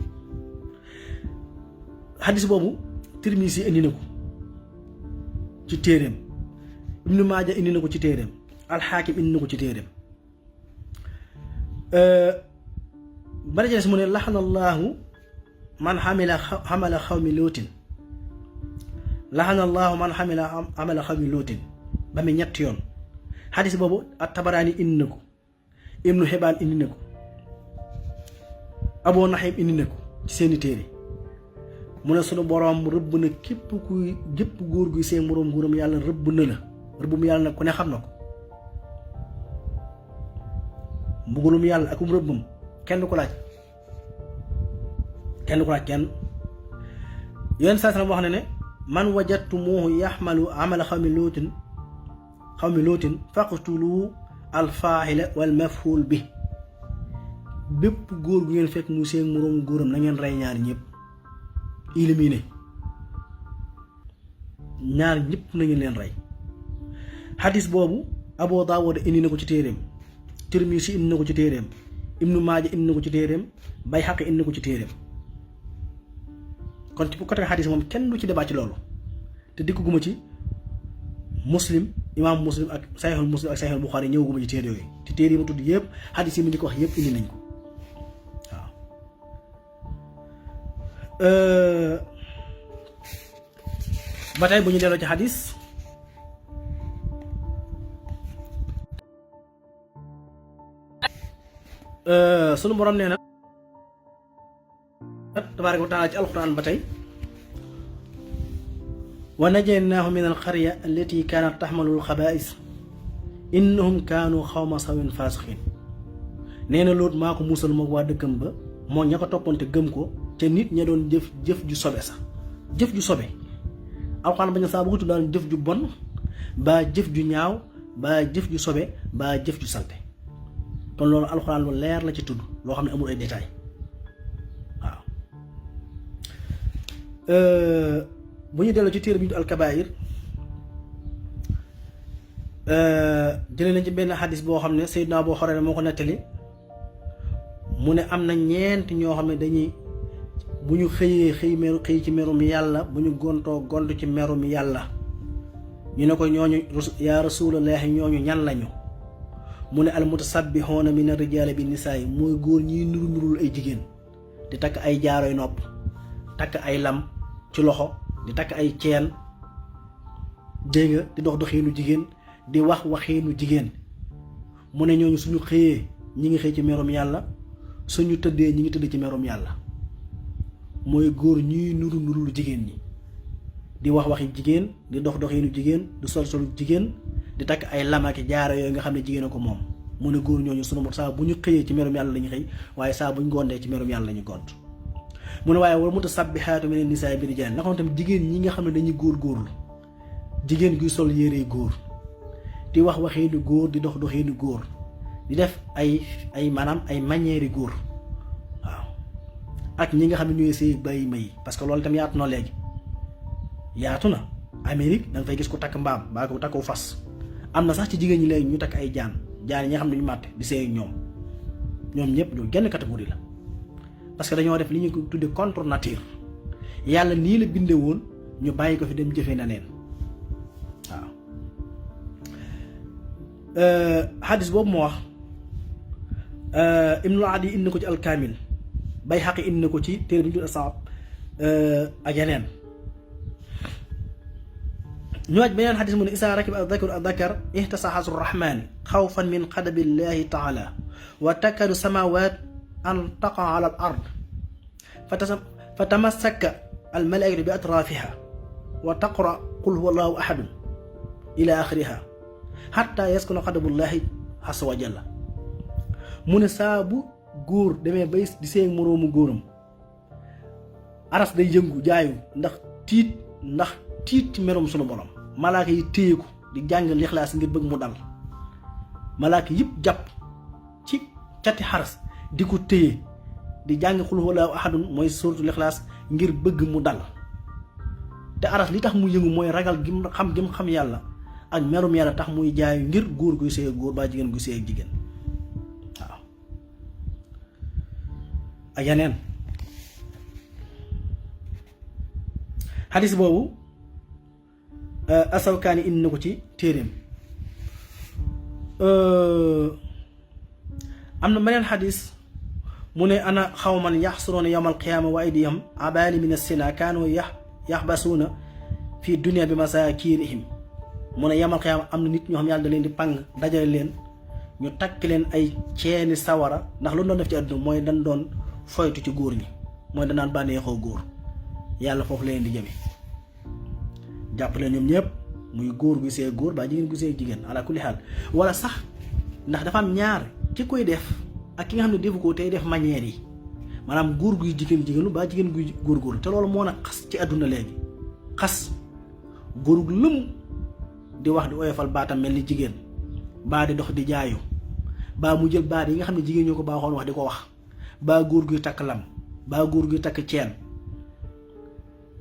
xadis boobu Tirmisi indi na ko ci téeréem Ibnu Maaja indi na ko ci téeréem Alxaakim indi na ko ci téeréem bari jees mu ne laxanallaahu man xamala xawmi lootin laxanallaahu man xamala xawmi lootin ba mu ñetti yoon xadis boobu ak Tabaraani indi na ko Ibnu Xibaan indi na ko Abu Naxiim indi na ko ci seeni téere mu ne sunu boroom rëbb na gépp góor guy seen moroom góoram yàlla rëbb na la rëbbum yàlla nag ku ne xam na ko mbugalum yàlla akum rëbbam kenn ko laaj kenn yoon saa sallam wax na ne man wajadtumuhu yaxmalu amala xawmi lootin faqtulu alfaaxila wal mafhuul bi bépp góor gu ngeen fekk mu seen moroom góoram na ngeen rey ñaar ñëpp éliminé ñaar ñëpp na ngeen leen rey xadis boobu Abu Daawud indi na ko ci téeréem Tirmisi indi na ko ci téeréem Ibnu Maaja indi na ko ci téeréem Bayhaqi indi na ko ci téeréem kon ci côté xadis moom kenn du ci débat ci loolu te dikk guma ci Muslim imaam Muslim ak Sahihul Buxaari ñëw guma ci téere yooyu te téere yi ma tudd yëpp xadis yi mu di ko wax yëpp indi nañ ko waaw ba tey bu ñu delloo ci xadis sunu borom nee na tabaaraka wa taala ci alquran ba tey wa najaynaahu min alqarya allati kaanat taxmalu alxabaa'is innahum kaanu xawma sawin faasixiin nee na loolu maa ko muusal moom waa dëkkam ba moo ña ko toppoon te gëm ko te nit ña doon jëf ju sobe sax jëf ju sobe alxuraan bañ saa bu ko tuddaan jëf ju bon baa jëf ju ñaaw baa jëf ju sobe baa jëf ju salte kon loolu alxuraan lu leer la ci tudd loo xam ne amul ay détails waaw bu ñu delloo ci téere bi ñu alkabaayir jëlee nañ ci benn xadis boo xam ne Seydina Abu Hurayra moo ko nettali mu ne am na ñeent ñoo xam ne dañuy bu ñu xëyee xëy ci merum yàlla bu ñu gontoo gont ci merum yàlla ñu ne ko ñooñu yaa Rasulallah ñooñu ñan lañu mu ne al mutasabbihuna min ar-rijaali bin nisaa mooy góor ñiy nuru nurul ay jigéen di takk ay jaaroy nopp takk ay lam ci loxo di takk ay ceen dégg nga di dox doxiinu jigéen di wax waxiinu jigéen mu ne ñooñu suñu xëyee ñi ngi xëy ci merum yàlla suñu tëddee ñi ngi tëdd ci merum yàlla mooy góor ñuy nuru nurul jigéen ñi di wax waxi jigéen di dox doxiinu jigéen di sol solu jigéen di takk ay lamaki jaaro yooyu nga xam ne jigéen a ko moom mu ne góor ñooñu sunu saa bu ñu xëyee ci merum yàlla la ñu xëy waaye saa bu ñu gondee ci merum yàlla la ñu gont mu ne waaye wala mutasabbihaatu mina nisaa bi rijaal nga xam tamit jigéen ñi nga xam ne dañuy góor-góorlu jigéen guy sol yére góor di wax waxiinu góor di dox doxiinu góor di def ay maanaam ay manière góor waaw ak ñi nga xam ne ñooy sëy bàyyi may parce que loolu itam yaatu na léegi yaatu na Amérique da nga fay gis ko takk mbaam baa ko takku fas am na sax ci jigéen ñi léegi ñu takk ay jaan yi nga xam ne ñu màtte di sëy ak ñoom ñëpp ñu genn catégorie la parce que dañoo def li ñu ko tudde contre nature yàlla nii la binde woon ñu bàyyi ko fi dem jëfee na neen waaw xadis boobu moo wax Ibnul Adi indi na ko ci alkaamil Bayhaqi indi na ko ci téere bi ñu tudd Asaab ak yeneen ñu waaj beneen xadis mu ne isaa rakiba adakaru adakar ihtasaxasu rahmaani xawfan min xadabillahi taala wa takadu samawat an taqa ala al ard fa tamassaka al malaikatu bi atrafiha wa taqra qul huwa allahu ahadun ila axiriha xatta yaskuna xadabullahi asa wa jalla mu ne saa bu góor demee bay di seen moroomu góoram aras day yëngu jaayu ndax tiit ci merom sunu borom malaaka yi téye ko di jàng lixlaas ngir bëgg mu dal malaaka yëpp jàpp ci cati xaras di ko téye di jàng xul huwallaahu ahadun mooy suuratu lixlaas ngir bëgg mu dal te aras li tax mu yëngu mooy ragal gi mu xam yàlla ak merum yàlla tax muy jaayu ngir góor guy sëy ak góor baa jigéen guy sëy ak jigéen waaw ak yeneen xadis boobu Asawkaani indi na ko ci téeréem am na beneen xadis mu ne ana xawman yaxsuruuna yawmal qiyaama wa aydihim abaani min as-sinaa kaanu yaxbasuuna fi dunia bi masaakiirihim mu ne yawmal qiyaama am na nit ñoo xam yàlla da leen di pang dajale leen ñu takk leen ay ceeni sawara ndax lu doon def ci àdduna mooy dañ doon foytu ci góor ñi mooy danaan bànneexoo góor yàlla foofu leen di jëme jàpp leen ñoom ñëpp muy góor gu see góor baa jigéen gu see jigéen ala kulli xaal wala sax ndax dafa am ñaar ki koy def ak ki nga xam ne defu ko tey def manière yi maanaam góor guy jigéenu baa jigéen guy góor te loolu moo na xas ci àdduna léegi xas góor gu lëm di wax di oyofal baatam mel ni jigéen baa di dox di jaayu baa mu jël baat yi nga xam ne jigéen ñoo ko baaxoon wax di ko wax baa góor guy takk lam baa góor guy takk ceen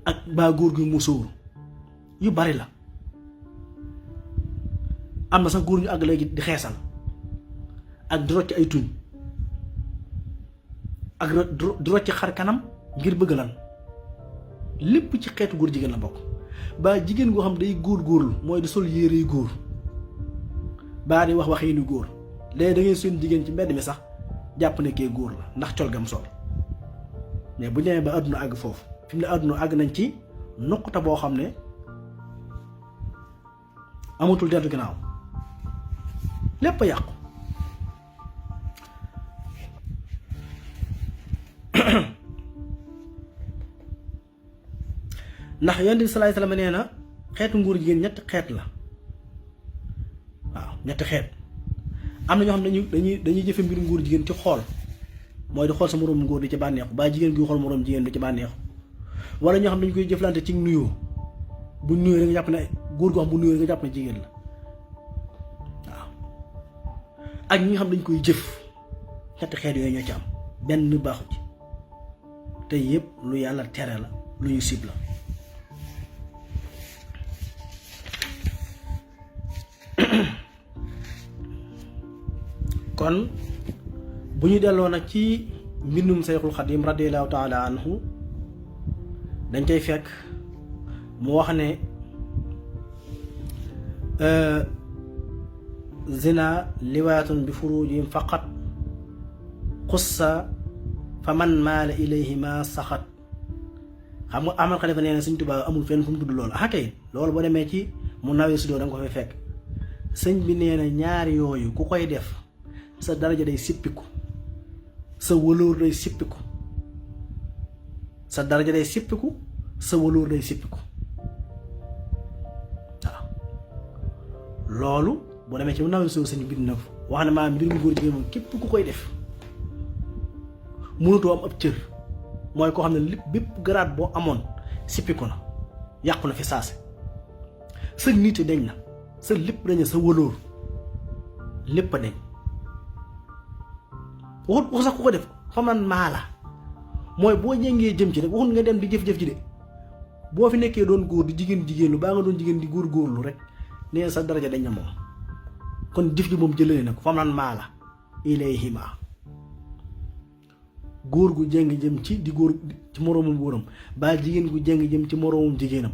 ak baa góor guy musóor yu bari la am na sax góor ñu àgg léegi di xeesal ak di rocc ay tuñ ak di rocc xar kanam ngir bëgg lan lépp ci xeetu góor jigéen la bokk baa jigéen goo xam day góorlu mooy di sol yére yu góor baa di wax waxiinu góor léegi da ngay seen jigéen ci mbedd mi sax jàpp ne kee góor la ndax col gam sol mais bu ñëwee ba àdduna àgg foofu fi mu ne àdduna àgg nañ ci nuqta boo xam ne amatul deltu ginnaaw lépp a yàqu ndax yonent bi salaay salaam nee na xeetu nguur jigéen ñetti xeet la waaw ñetti xeet am na ñoo xam ne dañuy jëfe mbiru nguur jigéen ci xool mooy di xool sa moroom góor di ci bànneexu ba jigéen gi xool moroom jigéen di ci bànneexu wala ñoo xam ne dañu koy jëflante ci nuyoo bu nuyoo rek nga jàpp ne góor goo xam bu nuyoo rek nga jàpp ne jigéen la waaw ak ñi nga xam dañ koy jëf ñetti xeet yooyu ñoo ci am benn baaxu ci te yëpp lu yàlla tere la lu ñu sib la kon bu ñu delloo nag ci mbindum Sayxul Xadim radiyallahu taala anhu dañ koy fekk mu wax ne zina liwaatun bi furujihim faqat xussa fa man maala ilayhima saxat. xam nga Ahmad Khalifa nee na Sëñ Tuubaa amul fenn fu mu tudd loolu kay loolu boo demee ci mu nawee sudoo da nga ko fay fekk. sëñ bi nee na ñaari yooyu ku koy def sa daraja day sippiku, sa wëlóor day sippiku, sa daraja day sippiku, sa wëlóor day sippiku. waaw loolu boo demee ci mu nawee sudoo sëñ bind na ko wax ne maanaam mbir mu góor jigéen moom képp ku koy def mënutoo am ab cër. mooy koo xam ne lépp bépp garaat boo amoon sippiku na, yàqu na fi saase. sa nit dañ na, sa lépp dañ na, sa wëlóor lépp a dañ. waxut sax ku ko def fa man maa la mooy boo jéngee jëm ci rek waxut nga dem di jëf-jëf ji de. boo fi nekkee doon góor di jigéen lu baa nga doon jigéen di góor-góorlu rek nee sa daraja dañ na moom. kon jëf ji moom jëlee na ko fa man maa la ilayhima. góor gu jeng jëm ci di góor ci moroomum góoram ba jigéen gu jeng jëm ci moroomum jigéenam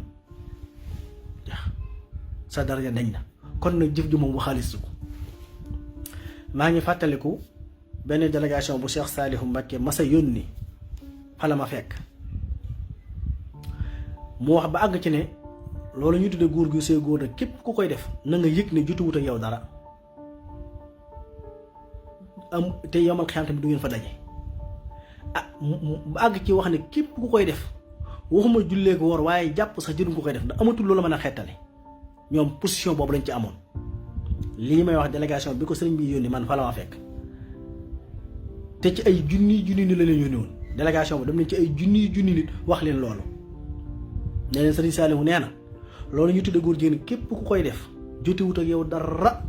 sa daraja dañ na. kon nag jëf ji moom waxaalisu ko. maa ngi fàttaliku benn délégation bu Cheikh Saalihu Mbacké masa yónni fa la ma fekk mu wax ba àgg ci ne loolu ñu tudde góor gu see góor nag képp ku koy def na nga yëg ne jotuwut ak yow dara am te yomal xiyam tamit du ngeen fa daje. ba àgg ci wax ne képp ku koy def waxuma jullee ko woor waaye jàpp sax jërum ku koy def ndax amatul loolu mën a xettale. ñoom position boobu lañ ci amoon. lii may wax délégation bi ko sëriñ bi yónni man fa la ma fekk te ci ay junni nit la leen yónni woon. délégation bi dem nañ ci ay junni nit wax leen loolu. ne leen sëriñ Saalihu nee na loolu ñu tudde góor jigéen képp ku koy def jotiwut ak yow dara.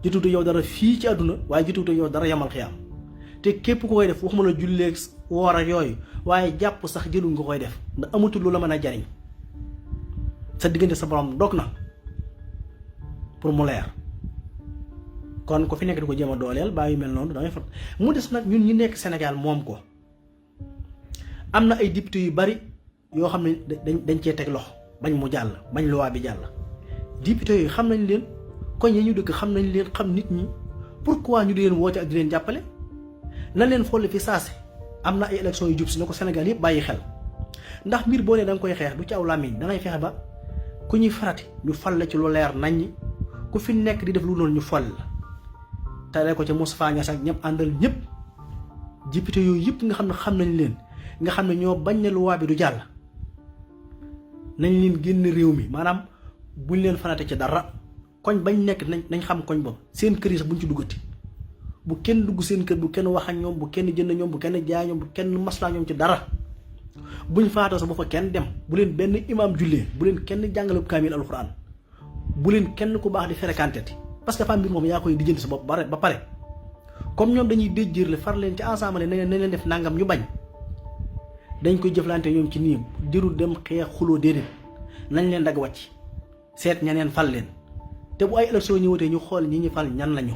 jotiwut ak yow dara fii ci àdduna waaye jotiwut ak yow dara yamal xiyaam. te képp ku koy def waxuma la julleeg woor ak yooyu waaye jàpp sax jëlul nga koy def ndax amatul lu la mën a jariñ. sa diggante sa borom dog na pour mu leer. kon ko fi nekk di ko jéem a dooleel baa yu mel noonu dangay fat mu des nag ñun ñi nekk Sénégal moom ko am na ay député yu bari yoo xam ne dañ cee teg loxo bañ mu jàll bañ loi bi jàll. député yooyu xam nañ leen koñ yi ñu dëkk xam nañ leen xam nit ñi pourquoi ñu di leen woote ak di leen jàppale. na leen folli fi saase am na ay élections yu jub si na ko Sénégal yëpp bàyyi xel ndax mbir boo nee da nga koy xeex du ci aw làmmiñ dangay fexe ba ku ñuy farati ñu fal la ci lu leer naññ ku fi nekk di def lu noonu ñu fal la. tale ko ca Moustapha Niasse ak ñëpp àndal ñëpp député yooyu yëpp nga xam ne xam nañ leen nga xam ne ñoo bañ ne loi bi du jàll nañ leen génn réew mi maanaam buñ leen farate ci dara koñ bañ nekk nañ xam koñ boobu seen kër yi sax buñ ci duggati. bu kenn dugg seen kër bu kenn wax ak ñoom bu kenn jënd ñoom bu kenn jaay ñoom bu kenn maslaa ñoom ci dara buñ faatoo sax bu fa kenn dem bu leen benn imaam jullee bu leen kenn jàngale kaamil alxuraan bu leen kenn ku baax di fréquenté parce que fa mbir moom yaa koy dijjanti sa bopp ba pare comme ñoom dañuy déjjërle far leen ci ensemble nañ leen def nangam ñu bañ dañ koy jëflante ñoom ci nii jërul dem xeex xuloo déedéet nañ leen dagg wàcc seet ñeneen fal leen te bu ay élection ñëwatee ñu xool ñi ñu fal ñan lañu.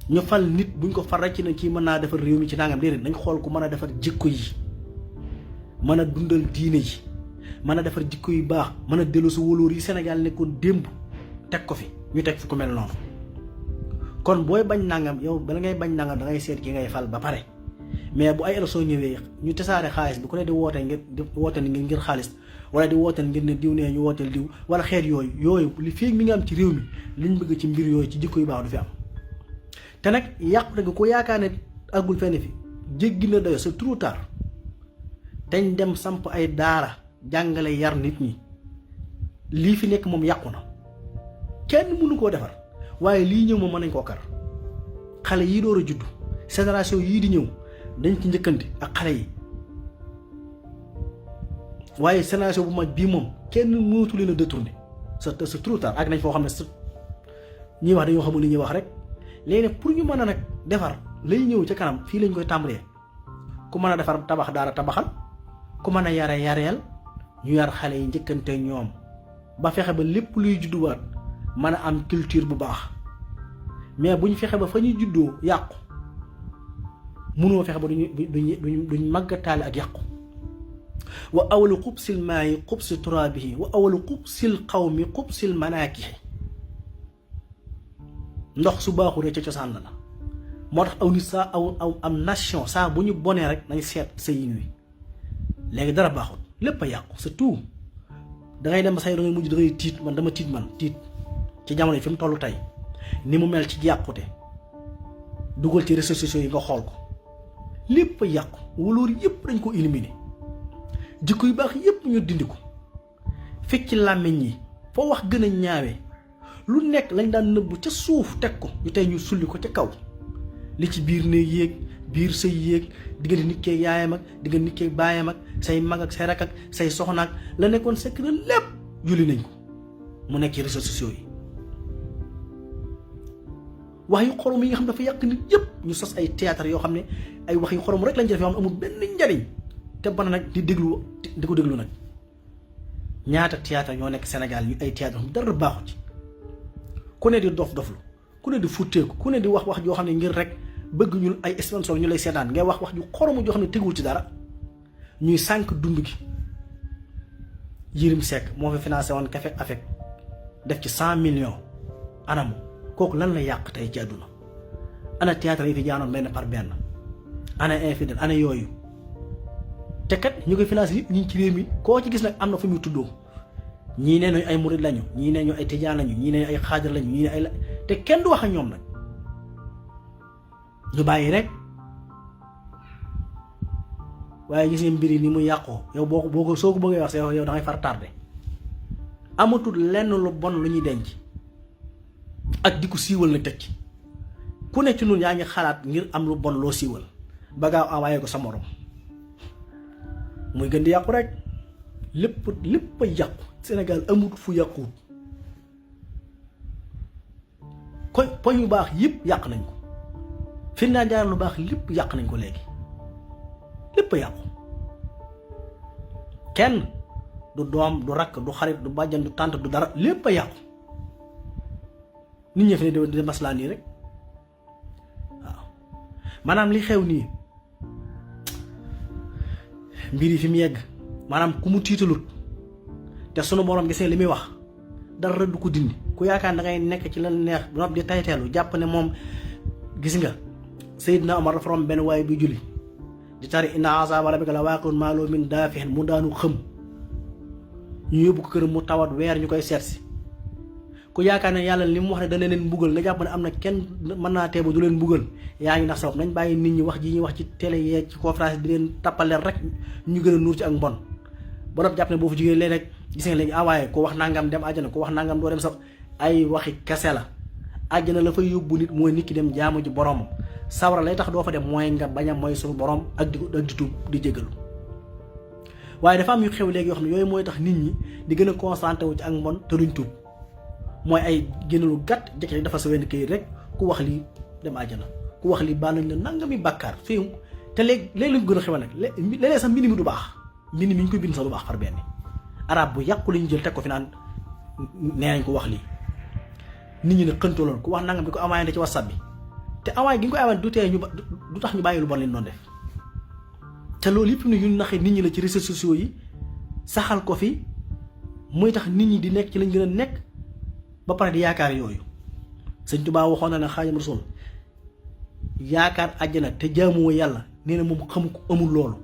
ñu fal nit buñ ko far rek ci ne kii mën naa defar réew mi ci nangam déedéet nañ xool ku mën a defar jikko yi mën a dundal diine yi mën a defar jikko yu baax mën a dellu su wóolóor yi Sénégal nekkoon démb teg ko fi ñu teg fi ku mel noonu. kon booy bañ nangam yow bala ngay bañ nangam da ngay seet ki ngay fal ba pare mais bu ay élection ñëwee ñu tasaare xaalis bi ku ne di woote ngir xaalis wala di wooteel ngir ne diw nee ñu wooteel diw wala xeet yooyu li fii mi nga am ci réew mi liñ bëgg ci mbir yooyu ci jikko yu baax du fi am. te nag yàqu nga ko yaakaar ne àggul fenn fi jéggi na doyo c'est trop tard dañ dem samp ay daara jàngale yar nit ñi lii fi nekk moom yàqu na kenn mënu koo defar waaye lii ñëw moom mën nañ koo kar xale yii door a juddu génération yii di ñëw dañ ci njëkkante ak xale yi waaye génération bu mag bii moom kenn mënatu leen a détourné c'est trop tard ak nañ foo xam ne ñuy wax dañoo xamul li ñuy wax rek. léegi nag pour ñu mën a nag defar lay ñëw ca kanam fii lañ koy tàmbalee ku mën a defar tabax daara tabaxal ku mën a yare yareel ñu yar xale yi njëkkante ñoom ba fexe ba lépp luy judduwaat mën a am culture bu baax mais buñ fexe ba fa ñuy juddoo yàqu mënoo fexe ba duñ màggataale ak yàqu. wa awalu xubsil maayi xubsi turaabihi wa awalu xubsil xawmi xubsil manaakihi ndox su baaxul rek ca cosaan la moo tax aw nit saa aw am nation saa bu ñu bonee rek nañ seet sëyin wi léegi dara baaxul lépp a yàqu c'est tout da ngay dem ba say da ngay mujj da ngay tiit man dama tiit ci jamono yi fi mu toll tey ni mu mel ci yàqute dugal ci réseaux sociaux yi nga xool ko lépp a yàqu waloor yëpp dañ ko éliminer jikko yu baax yëpp ñu dindi ko fekk ci làmmiñ yi foo wax gën a ñaawee lu nekk lañ daan nëbbu ca suuf teg ko ñu tey ñu sulli ko ca kaw li ci biir ne yéeg biir say yéeg diggante nit keeg yaayam ak diggante nit keeg baayam ak say mag ak say rak ak say soxna ak la nekkoon secret lépp julli nañ ko mu nekk ci réseaux sociaux yi wax yu xorom yi nga xam dafa yàq nit yëpp ñu sos ay théâtre yoo xam ne ay wax yu xorom rek lañ ci def yoo xam amul benn njariñ te bana nag di ko déglu nag ñaata théâtre ñoo nekk Sénégal yu ay théâtre xam dara baaxu ci ku ne di doflu ku ne di futteeku ku ne di wax joo xam ne ngir rek bëgg ñu ay sponsor ñu lay seetaan ngay wax ju xoromu joo xam ne tegul ci dara ñuy sànq dund gi. Yérim Seck moo fi financé woon Café Avec def ci 100 millions anam kooku lan la yàq tey ci àdduna ana théâtre yi fi jaanoon benn par benn ana infidèle ana yooyu te kat ñu koy financé yëpp ñi ci réew mi koo ci gis nag am na fu muy tuddoo ñii nee nañu ay murid lañu ñii nee ñu ay tijaan lañu ñii nee ay xaajar lañu ñii ne ay te kenn du wax ak ñoom nag ñu bàyyi rek waaye gis ngeen mbir yi ni mu yàqoo yow boo ko soo ko bëggee wax yow da ngay far tardé amatul lenn lu bon lu ñuy denc ak di ko siiwal na teg ci ku ne ci ñun yaa ngi xalaat ngir am lu bon loo siiwal ba gaaw envoyé ko sa morom muy gën di yàqu rek lépp a yàqu Sénégal amut fu yàquwut poñ yu baax yëpp yàq nañ ko fi naa jaar lu baax lépp yàq nañ ko léegi lépp a yàqu kenn du doom du rakk du xarit du bàjjan du tànt du dara lépp a yàqu nit ñi fi ne di maslaa nii rek waaw maanaam li xew nii mbir yi fi mu yegg maanaam ku mu tiitalut te sunu borom gisee li muy wax dara du ko dindi ku yaakaar da ngay nekk ci lan neex ba di tayteelu jàpp ne moom gis nga Seydina Omar dafa romb benn waaye bi julli di tari inna azaaba rabbika la waaqi'un maa lahu min daafi'in mu daanu xëm ñu yóbbu ko kër mu tawat weer ñu koy seetsi ku yaakaar ne yàlla li mu wax ne dana leen mbugal nga jàpp ne am na kenn mën naa teeba du leen mbugal yaa ngi nax sa bopp nañ bàyyi nit ñi wax ji ñuy wax ci télé yeeg ci conférence di leen tappaleel rek ñu gën a nuur ci ak mbon ba noppi jàpp ne boo fa jógee léegi rek gis nga léegi waaye ku wax nangam dem àjjana ku wax nangam doo dem sax ay waxi kese la àjjana la fay yóbbu nit mooy nit ki dem jaamu ji boromam sawara lay tax doo fa dem mooy nga bañ a mooy suñu borom ak di tuub di jégalu waaye dafa am yu xew léegi yoo xam ne yooyu mooy tax nit ñi di gën a concentré wu ci ak mbon te duñ tuub mooy ay génn lu gàtt jëkkër dafa sa wenn këyit rek ku wax lii dem àjjana ku wax lii baal nañ la nangami bàkkaar fii te léegi lañ gën a xewal nag léeg-léeg sax mbind mi du baax mbind mi ñu koy bind sax du baax par benn arab bu yàqu lañu jël teg ko fi naan nee nañ ko wax lii nit ñi ne xëntaloon ku wax nangam bi ko envoyé ci WhatsApp bi te envoyé gi nga ko envoyé du tee du tax ñu bàyyi lu bon leen doon def te loolu yëpp ne ñu naxee nit ñi la ci réseaux sociaux yi saxal ko fi muy tax nit ñi di nekk ci lañ gën a nekk ba pare di yaakaar yooyu Sëñ Tuubaa waxoon na ne Xaadimu Rasuul yaakaar àjjana te jaamuwoo yàlla nee na moom xamu ko amul loolu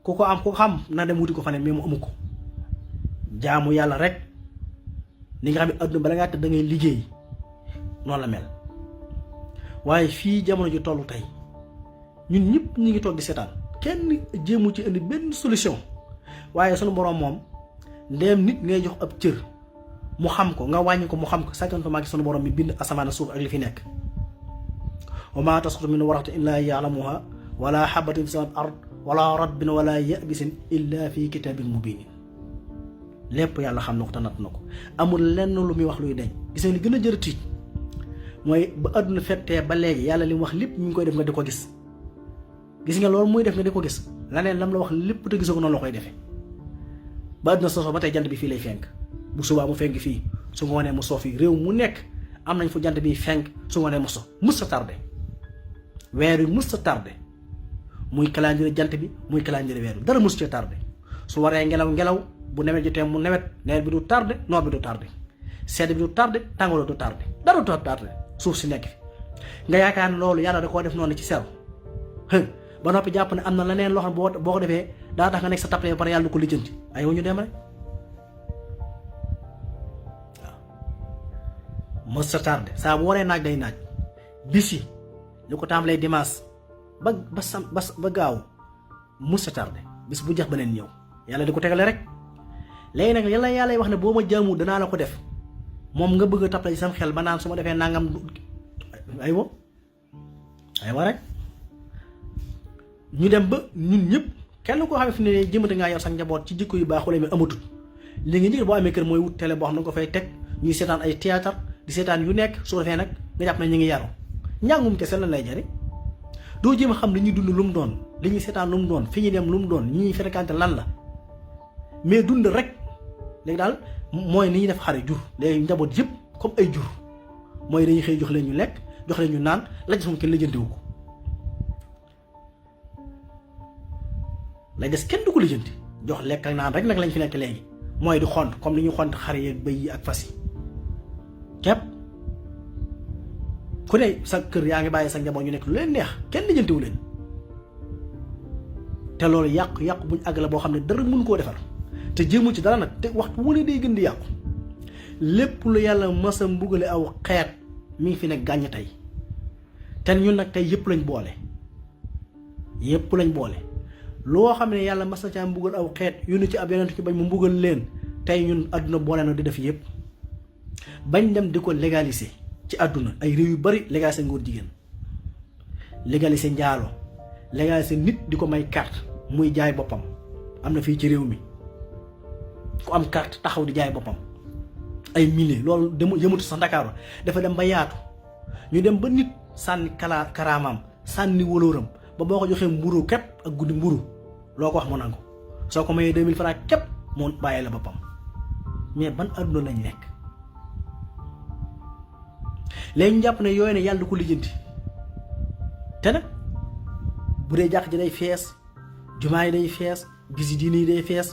ku ko am ku ko xam na dem wuti ko fa ne mais mu amu ko jaamu yàlla rek ni nga xam ne adduna bala ngaa tëdd da ngay liggéey noonu la mel waaye fii jamono ji tollu tey ñun ñëpp ñu ngi toog di seetaan kenn jéemu ci indi benn solution waaye sunu borom moom ndeem nit ngay jox ab cër mu xam ko nga wàññi ko mu xam ko sàkkantuma ak sunu borom mi bind asamaan suuf ak li fi nekk wa maa tasqutu min waraqatin illaa ya'lamuha wala habatin fi samaa'i ard wala ratbin wala yabisin illa fi kitabin mubinin lépp yàlla xam na ko te natt na ko amul lenn lu muy wax luy deñ gis nga li gën a jër tiit mooy ba àdduna fettee ba léegi yàlla li mu wax lépp mi ngi koy def nga di ko gis gis nga loolu muy def nga di ko gis laneen lam la wax lépp te gisoo ko noonu la koy defee ba àdduna sosoo ba tey jant bi fii lay fenk bu subaa mu fenk fii su ngoonee mu soo fii réew mu nekk am nañ fu jant bi fenk su ngoonee mu so mus sa tardé weer wi mus sa tardé muy calendrier jant bi muy calendrier weer wi dara mus cee tardé su waree ngelaw bu nawet jotee mu nawet bi du tardé noor bi du tardé sedd bi du tardé tàngoor du tardé dara du tardé suuf si nekk fi nga yaakaar ne loolu yàlla da koo def noonu ci sew ba noppi jàpp ne am na leneen loo xam boo ko defee daa tax nga nekk sa tappale ba pare yàlla du ko lijjanti ay ñu dem rek waaw mës sa tardé saa bu waree naaj day naaj bis yi li ko tàmbalee dimanche ba gaaw mës sa tardé bis bu jax beneen ñëw yàlla di ko tegale rek léegi nag yàlla wax ne boo ma jaamu danaa la ko def moom nga bëgg a tappale ci sam xel ba naan su ma defee nangam aywa rek ñu dem ba ñun ñëpp kenn koo xam ne fi ne jëmate ngaa yor sax njaboot ci jikko yu baax wala mi amatul li nga njëkk boo amee kër mooy wut télé boo xam ne nga ko fay teg ñuy seetaan ay théâtre di seetaan yu nekk su defee nag nga jàpp ne ñu ngi yaru njàngum kese lan lay jariñ doo jéem a xam li ñuy dund lu mu doon li ñuy seetaan lu mu doon fi ñuy dem lu mu doon ñi ñuy fréquenté lan la mais dund rek léegi daal mooy ni ñuy def xare jur léegi njaboot yëpp comme ay jur mooy dañuy xëy jox leen ñu lekk jox leen ñu naan la des moom kenn lijjantiwu ko lay des kenn du ko lijjanti jox lekk ak naan rek nag lañ fi nekk léegi mooy di xont comme ni ñu xont xar yeeg bëy yi ak fas yi képp ku ne sa kër yaa ngi bàyyi sa njaboot ñu nekk lu leen neex kenn lijjantiwu leen te loolu yàqu buñ àgg la boo xam ne dara mënu koo defar te jéemul ci dara nag te waxtu wu ne day gën di yàqu lépp lu yàlla mës a mbugale aw xeet mi ngi fi ne gàññ tey te ñun nag tey yëpp lañ boole loo xam ne yàlla mas na caa mbugal aw xeet yónni ci ab yonent ci bañ mu mbugal leen tey ñun àdduna boole na di def yëpp bañ dem di ko légaliser ci àdduna ay réew yu bari légaliser ngóor jigéen légaliser njaalo légaliser nit di ko may carte muy jaay boppam am na fii ci réew mi ku am carte taxaw di jaay boppam ay milliers loolu yëmatu sax Ndakaaru dafa dem ba yaatu ñu dem ba nit sànni karaamam sànni wóolóoram ba boo ko joxee mburu képp ak guddi mburu loo ko wax mu nangu soo ko mayee 2000 francs képp moo bàyyee la boppam mais ban àdduna lañ nekk léegi ñu jàpp ne yooyu ne yàlla du ko lijjanti te nag bu dee jàkk ji day fees jumaa yi day fees bisi diini yi day fees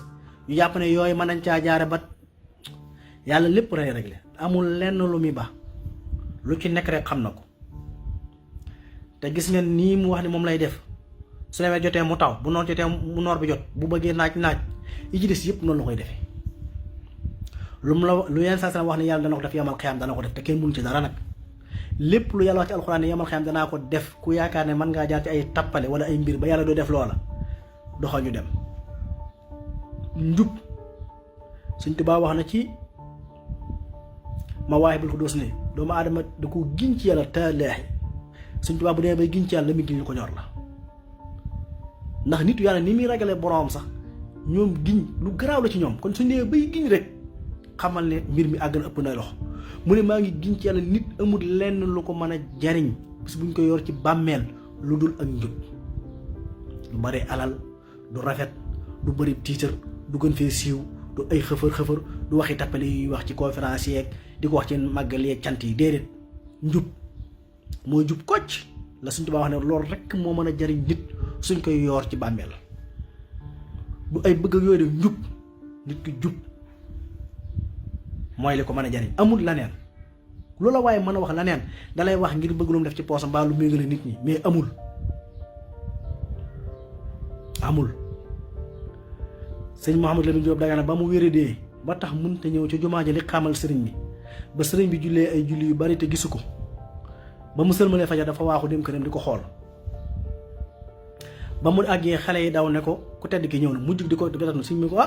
ñu jàpp ne yooyu mën nañ caa jaare ba yàlla lépp lay réglé amul lenn lu muy ba lu ci nekk rek xam na ko te gis ngeen nii mu wax ni moom lay def su nawet jotee mu taw bu noor jotee mu noor bi jot bu bëggee naaj yi ci des yëpp noonu la koy defee lu yenn saa wax ne yàlla dana ko def yamal xiyam dana ko def te kenn mënu ci dara nag lépp lu yàlla wax ci alxuraan ne yamal xiyam danaa ko def ku yaakaar ne mën ngaa jaar ci ay tappale wala ay mbir ba yàlla doo def loola doxal ñu dem njub Sëñ Tuubaa wax na ci Mawaahibul Quddus ne doomu aadama da ko giñ ci yàlla taalaahi Sëñ Tuubaa bu dee bay giñ ci yàlla mi giñ lu ko ñor la ndax nitu yàlla ni muy ragalee boroom sax ñoom giñ lu garaaw la ci ñoom kon suñ nee bay giñ rek xamal ne mbir mi àgg na ëpp na loxo mu ne maa ngi giñ ci yàlla nit amul lenn lu ko mën a jariñ bis buñ ko yor ci bàmmeel lu dul ak njub du bari alal du rafet du bari tiitar du gën fee siiw du ay xëfër du waxi tappale yuy wax ci conférence yeeg di ko wax ci màggal yeeg cant yi déedéet njub mooy jub kocc la Sëñ Tuubaa wax ne loolu rekk moo mën a jariñ nit suñ koy yoor ci bàmmeel du ay bëgg ak yooyu de njub nit ki jub mooy li ko mën a jariñ amul laneen loola waaye mën a wax laneen dalay wax ngir bëgg lu mu def ci poosam mbaa lu méngale nit ñi mais amul sëñ Mouhamadou Lamine Diop Dagana ba mu wéradee ba tax mënta ñëw ci jumaa ji li xamal sëriñ bi ba sëriñ bi jullee ay julli yu bari te gisu ko ba mu sëlmalee fajar dafa waaxu dem këram di ko xool ba mu àggee xale yi daw ne ko ku tedd ki ñëw na mujj di ko betat sëñ mi ko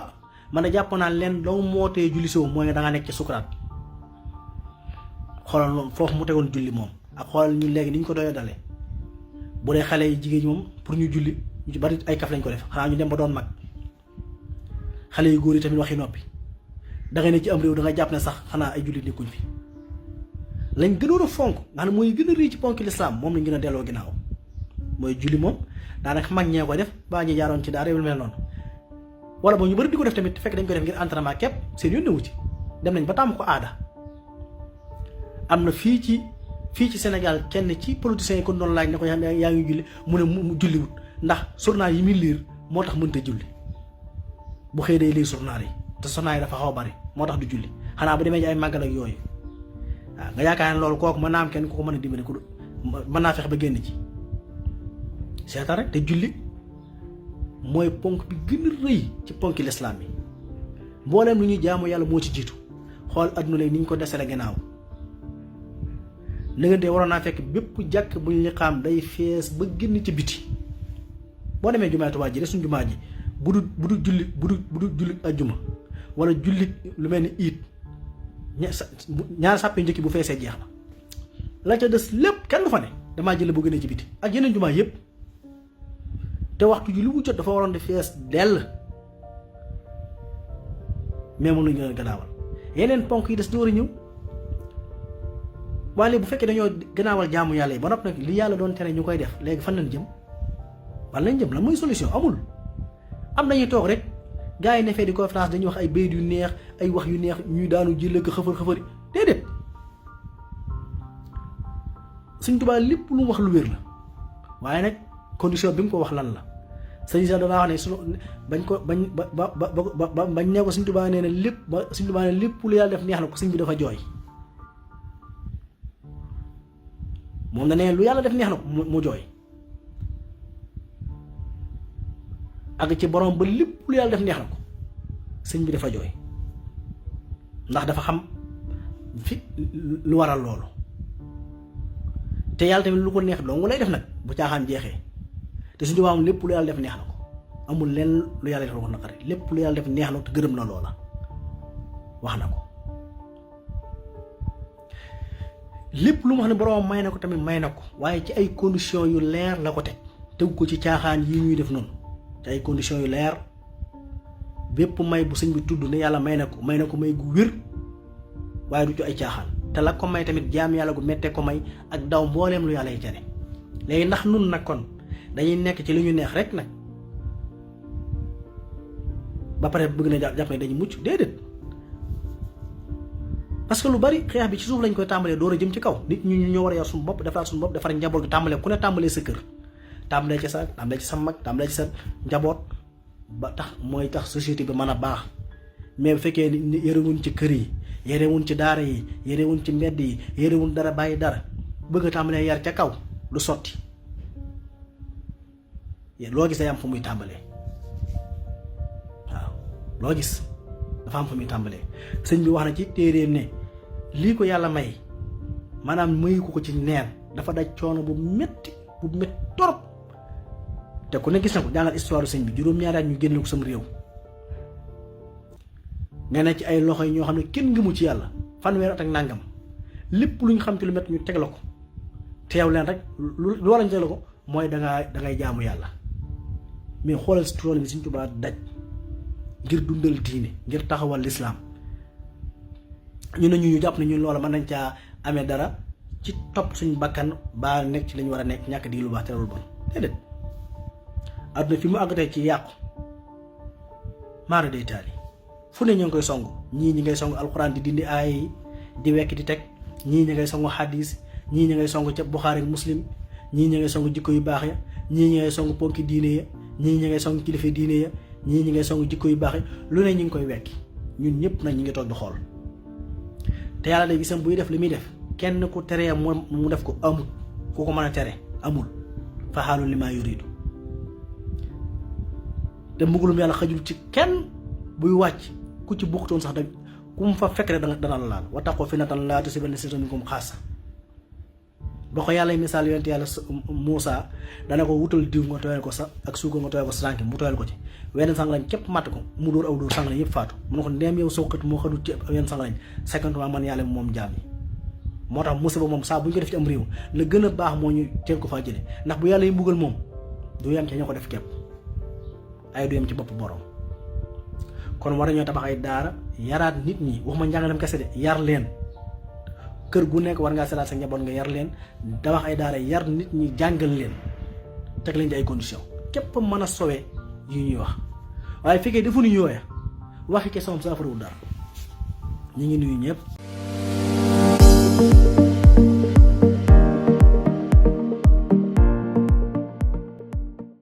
man a jàpp naa leen doo mootee julli sow mooy nga da nga nekk ci sukuraat xoolal foofu mu tegoon julli moom ak xoolal ñu léegi ni ñu ko doyoo dale bu dee xale yi jigéen ñi moom pour ñu julli ñu ci bari ay kaf lañ ko def xanaa ñu dem ba doon mag xale yu góor yi tamit waxi noppi da ngay ne ci am réew da nga jàpp ne sax xanaa ay jullit nekkuñ fi lañ gënoon a fonk nga xam ne mooy gën a rii ci ponk lislaam moom lañ gën a delloo ginnaaw mooy julli moom daanaka mag ñee ko def baa ñu jaaroon ci daa réew mel noonu wala boo ñu bëri di ko def tamit fekk dañ ko def ngir entraînement képp seen yoon newu ci dem nañ ba tàmm ko aada am na fii ci Sénégal kenn ci politiciens yi ko doon laaj ne ko yaa ngi julli mu ne mu julliwut ndax journal yi muy liir moo tax mënta julli bu xëy day liir journal yi te journal yi dafa xaw a bari moo tax du julli xanaa bu demee ci ay màggal ak yooyu waaw nga yaakaar ne loolu kooku mën naa am kenn ku ko mën a dimbali ku mën naa fexe ba génn ci seetal rek te julli mooy ponk bi gën a rëy ci ponki lislaam bi mbooleem lu ñuy jaamu yàlla moo ci jiitu xool adduna lay ni ñu ko desale gannaaw nëgante waroon naa fekk bépp jàkk buñ li xam day fees ba génn ci biti boo demee jumaa Tuubaa ji de suñ jumaa ji bu du julli ajjuma wala julli lu mel ni iit ñaar sàppe njëkki bu feesee jeex na la ca des lépp kenn du fa ne damaa jële bu gënee ci biti ak yeneen jumaa yépp te waxtu ji lu mu jot dafa waroon di fees dell mais moom lañu gën a gannaawal yeneen ponk yi des door a ñëw waaye bu fekkee dañoo gannaawal jaamu yàlla yi ba noppi nag li yàlla doon tere ñu koy def léegi fan lañ jëm lan mooy solution amul am nañu toog rek gars yi ne fee di conférence dañuy wax ay bayit yu neex ay wax yu neex ñuy daanu jël ko xëfër déedéet Sëñ Tuubaa lépp lu mu wax lu wér la waaye nag condition bi mu ko wax lan la sëñ sax danaa wax ne su bañ ko bañ ba bañ ne ko Sëñ Tuubaa nee na lépp ba Sëñ Tuubaa ne lépp lu yàlla def neex na ko sëñ bi dafa jooy moom na ne lu yàlla def neex na ko mu jooy ak ci borom ba lépp lu yàlla def neex na ko sëñ bi dafa jooy ndax dafa xam fi lu waral loolu te yàlla tamit lu ko neex dong lay def nag bu caaxaan jeexee te suñu tubaab lépp lu yàlla def neex na ko amul lenn lu yàlla def lu ko naqari lépp lu yàlla def neex na ko te gërëm na loola wax na ko lépp lu mu wax ne borom may na ko tamit may na ko waaye ci ay conditions yu leer la ko tegu ko ci caaxaan yi ñuy def noonu ci ay conditions yu leer bépp may bu sëñ bi tudd ne yàlla may na ko may gu wér waaye du ci ay caaxaan te la ko may tamit jaam yàlla gu mettee ko may ak daw mbooleem lu yàlla yi tere léegi ndax nun nag kon dañuy nekk ci li ñu neex rek nag ba pare bëgg na jàpp ne dañu mucc déedéet parce que lu bari xeex bi ci suuf lañ koy tàmbalee door a jëm ci kaw nit ñi ñoo war a yor suñu bopp defaraat suñu bopp defar njaboot gi tàmbalee ku ne tàmbalee sa kër tàmbalee ci sa mag tàmbalee ci sa njaboot ba tax mooy tax société bi mën a baax mais bu fekkee ni yarewuñ ci kër yi yarewuñ ci daara yi yarewuñ ci mbedd yi yarewuñ dara bàyyi dara bëgg a tàmbalee yar ca kaw du sotti loo gis day am fu muy tàmbalee waaw loo gis dafa am fu muy tàmbalee sëñ bi wax na ci téeréem ne lii ko yàlla may maanaam mayu ko ci neen dafa daj coono bu metti torop te ku ne gis na ko jàngal histoire sëñ bi juróom-ñaari at ñu génne ko sam réew nee na ci ay loxo yi ñoo xam ne kenn ngëmu ci yàlla fanweer at ak nàngam lépp lu ñu xam ci lu métti ñu teg la ko teew leen rek lu war a teg la ko mooy dangay jaamu yàlla mais xoolal si tool bi Sëñ Tuubaa daj ngir dundal diine ngir taxawal lislaam ñu ne ñu jàpp ne ñun loola mën nañ caa amee dara ci topp suñu bakkan ba nekk ci lañu war a nekk ñàkk di lu baax te lu bon déedéet àdduna fi mu àgg tey ci yàqu maara day taali fu ne ñu ngi koy song ñii ñi ngay song alxuraan di dindi aay yi di wekk di teg ñii ñi ngay song xadis ñii ñi ngay song ca Buxaari ak Muslim ñii ñi ngay song jikko yu baax ya ñii ñi ngay song ponki diine ya ñii ñi ngay song kilifa diine ya ñii ñi ngay song jikko yu baax ya lu ne ñu ngi koy wekki ñun ñëpp nag ñu ngi toog di xool te yàlla day gisam buy def li muy def kenn ku teree mu def ko amul ku ko mën a tere amul faxaalu li maa yuridu te mbugulum yàlla xajul ci kenn buy wàcc ku ci bukkutoon sax dag ku mu fa fekk rek dana la laal wattaqu fitnatan laa tusiibanna llaziina minkum xaassa ba ko yàlla misaal yonent yàlla Muusaa dana ko wutal diw nga tooyal ko sa ak suukar nga tooyal ko sa tànk mu tooyal ko ci wenn sang lañ képp matt ko mu dóor aw dóor sang lañ yëpp faatu mu ne ko ndeem yow soo xët moo xadut ci wenn sang lañ cinquante man yàlla moom jaam yi moo tax musiba moom saa bu ñu ko def ci am réew la gën a baax moo ñu teel ko faa jële ndax bu yàlla yi mbugal moom du yem ci ñoo ko def képp ay du yem ci bopp borom kon war nañoo tabax ay daara yaraat nit ñi waxuma njàngalem kese de yar leen kër gu nekk war ngaa seelaat sa njaboot nga yar leen tabax ay daara yar nit ñi jàngal leen teg leen ci ay conditions képp mën a sowe yu ñuy wax waaye fekkee defuñu yooya waxi ke som saafarawul dara ñu ngi nuyu ñëpp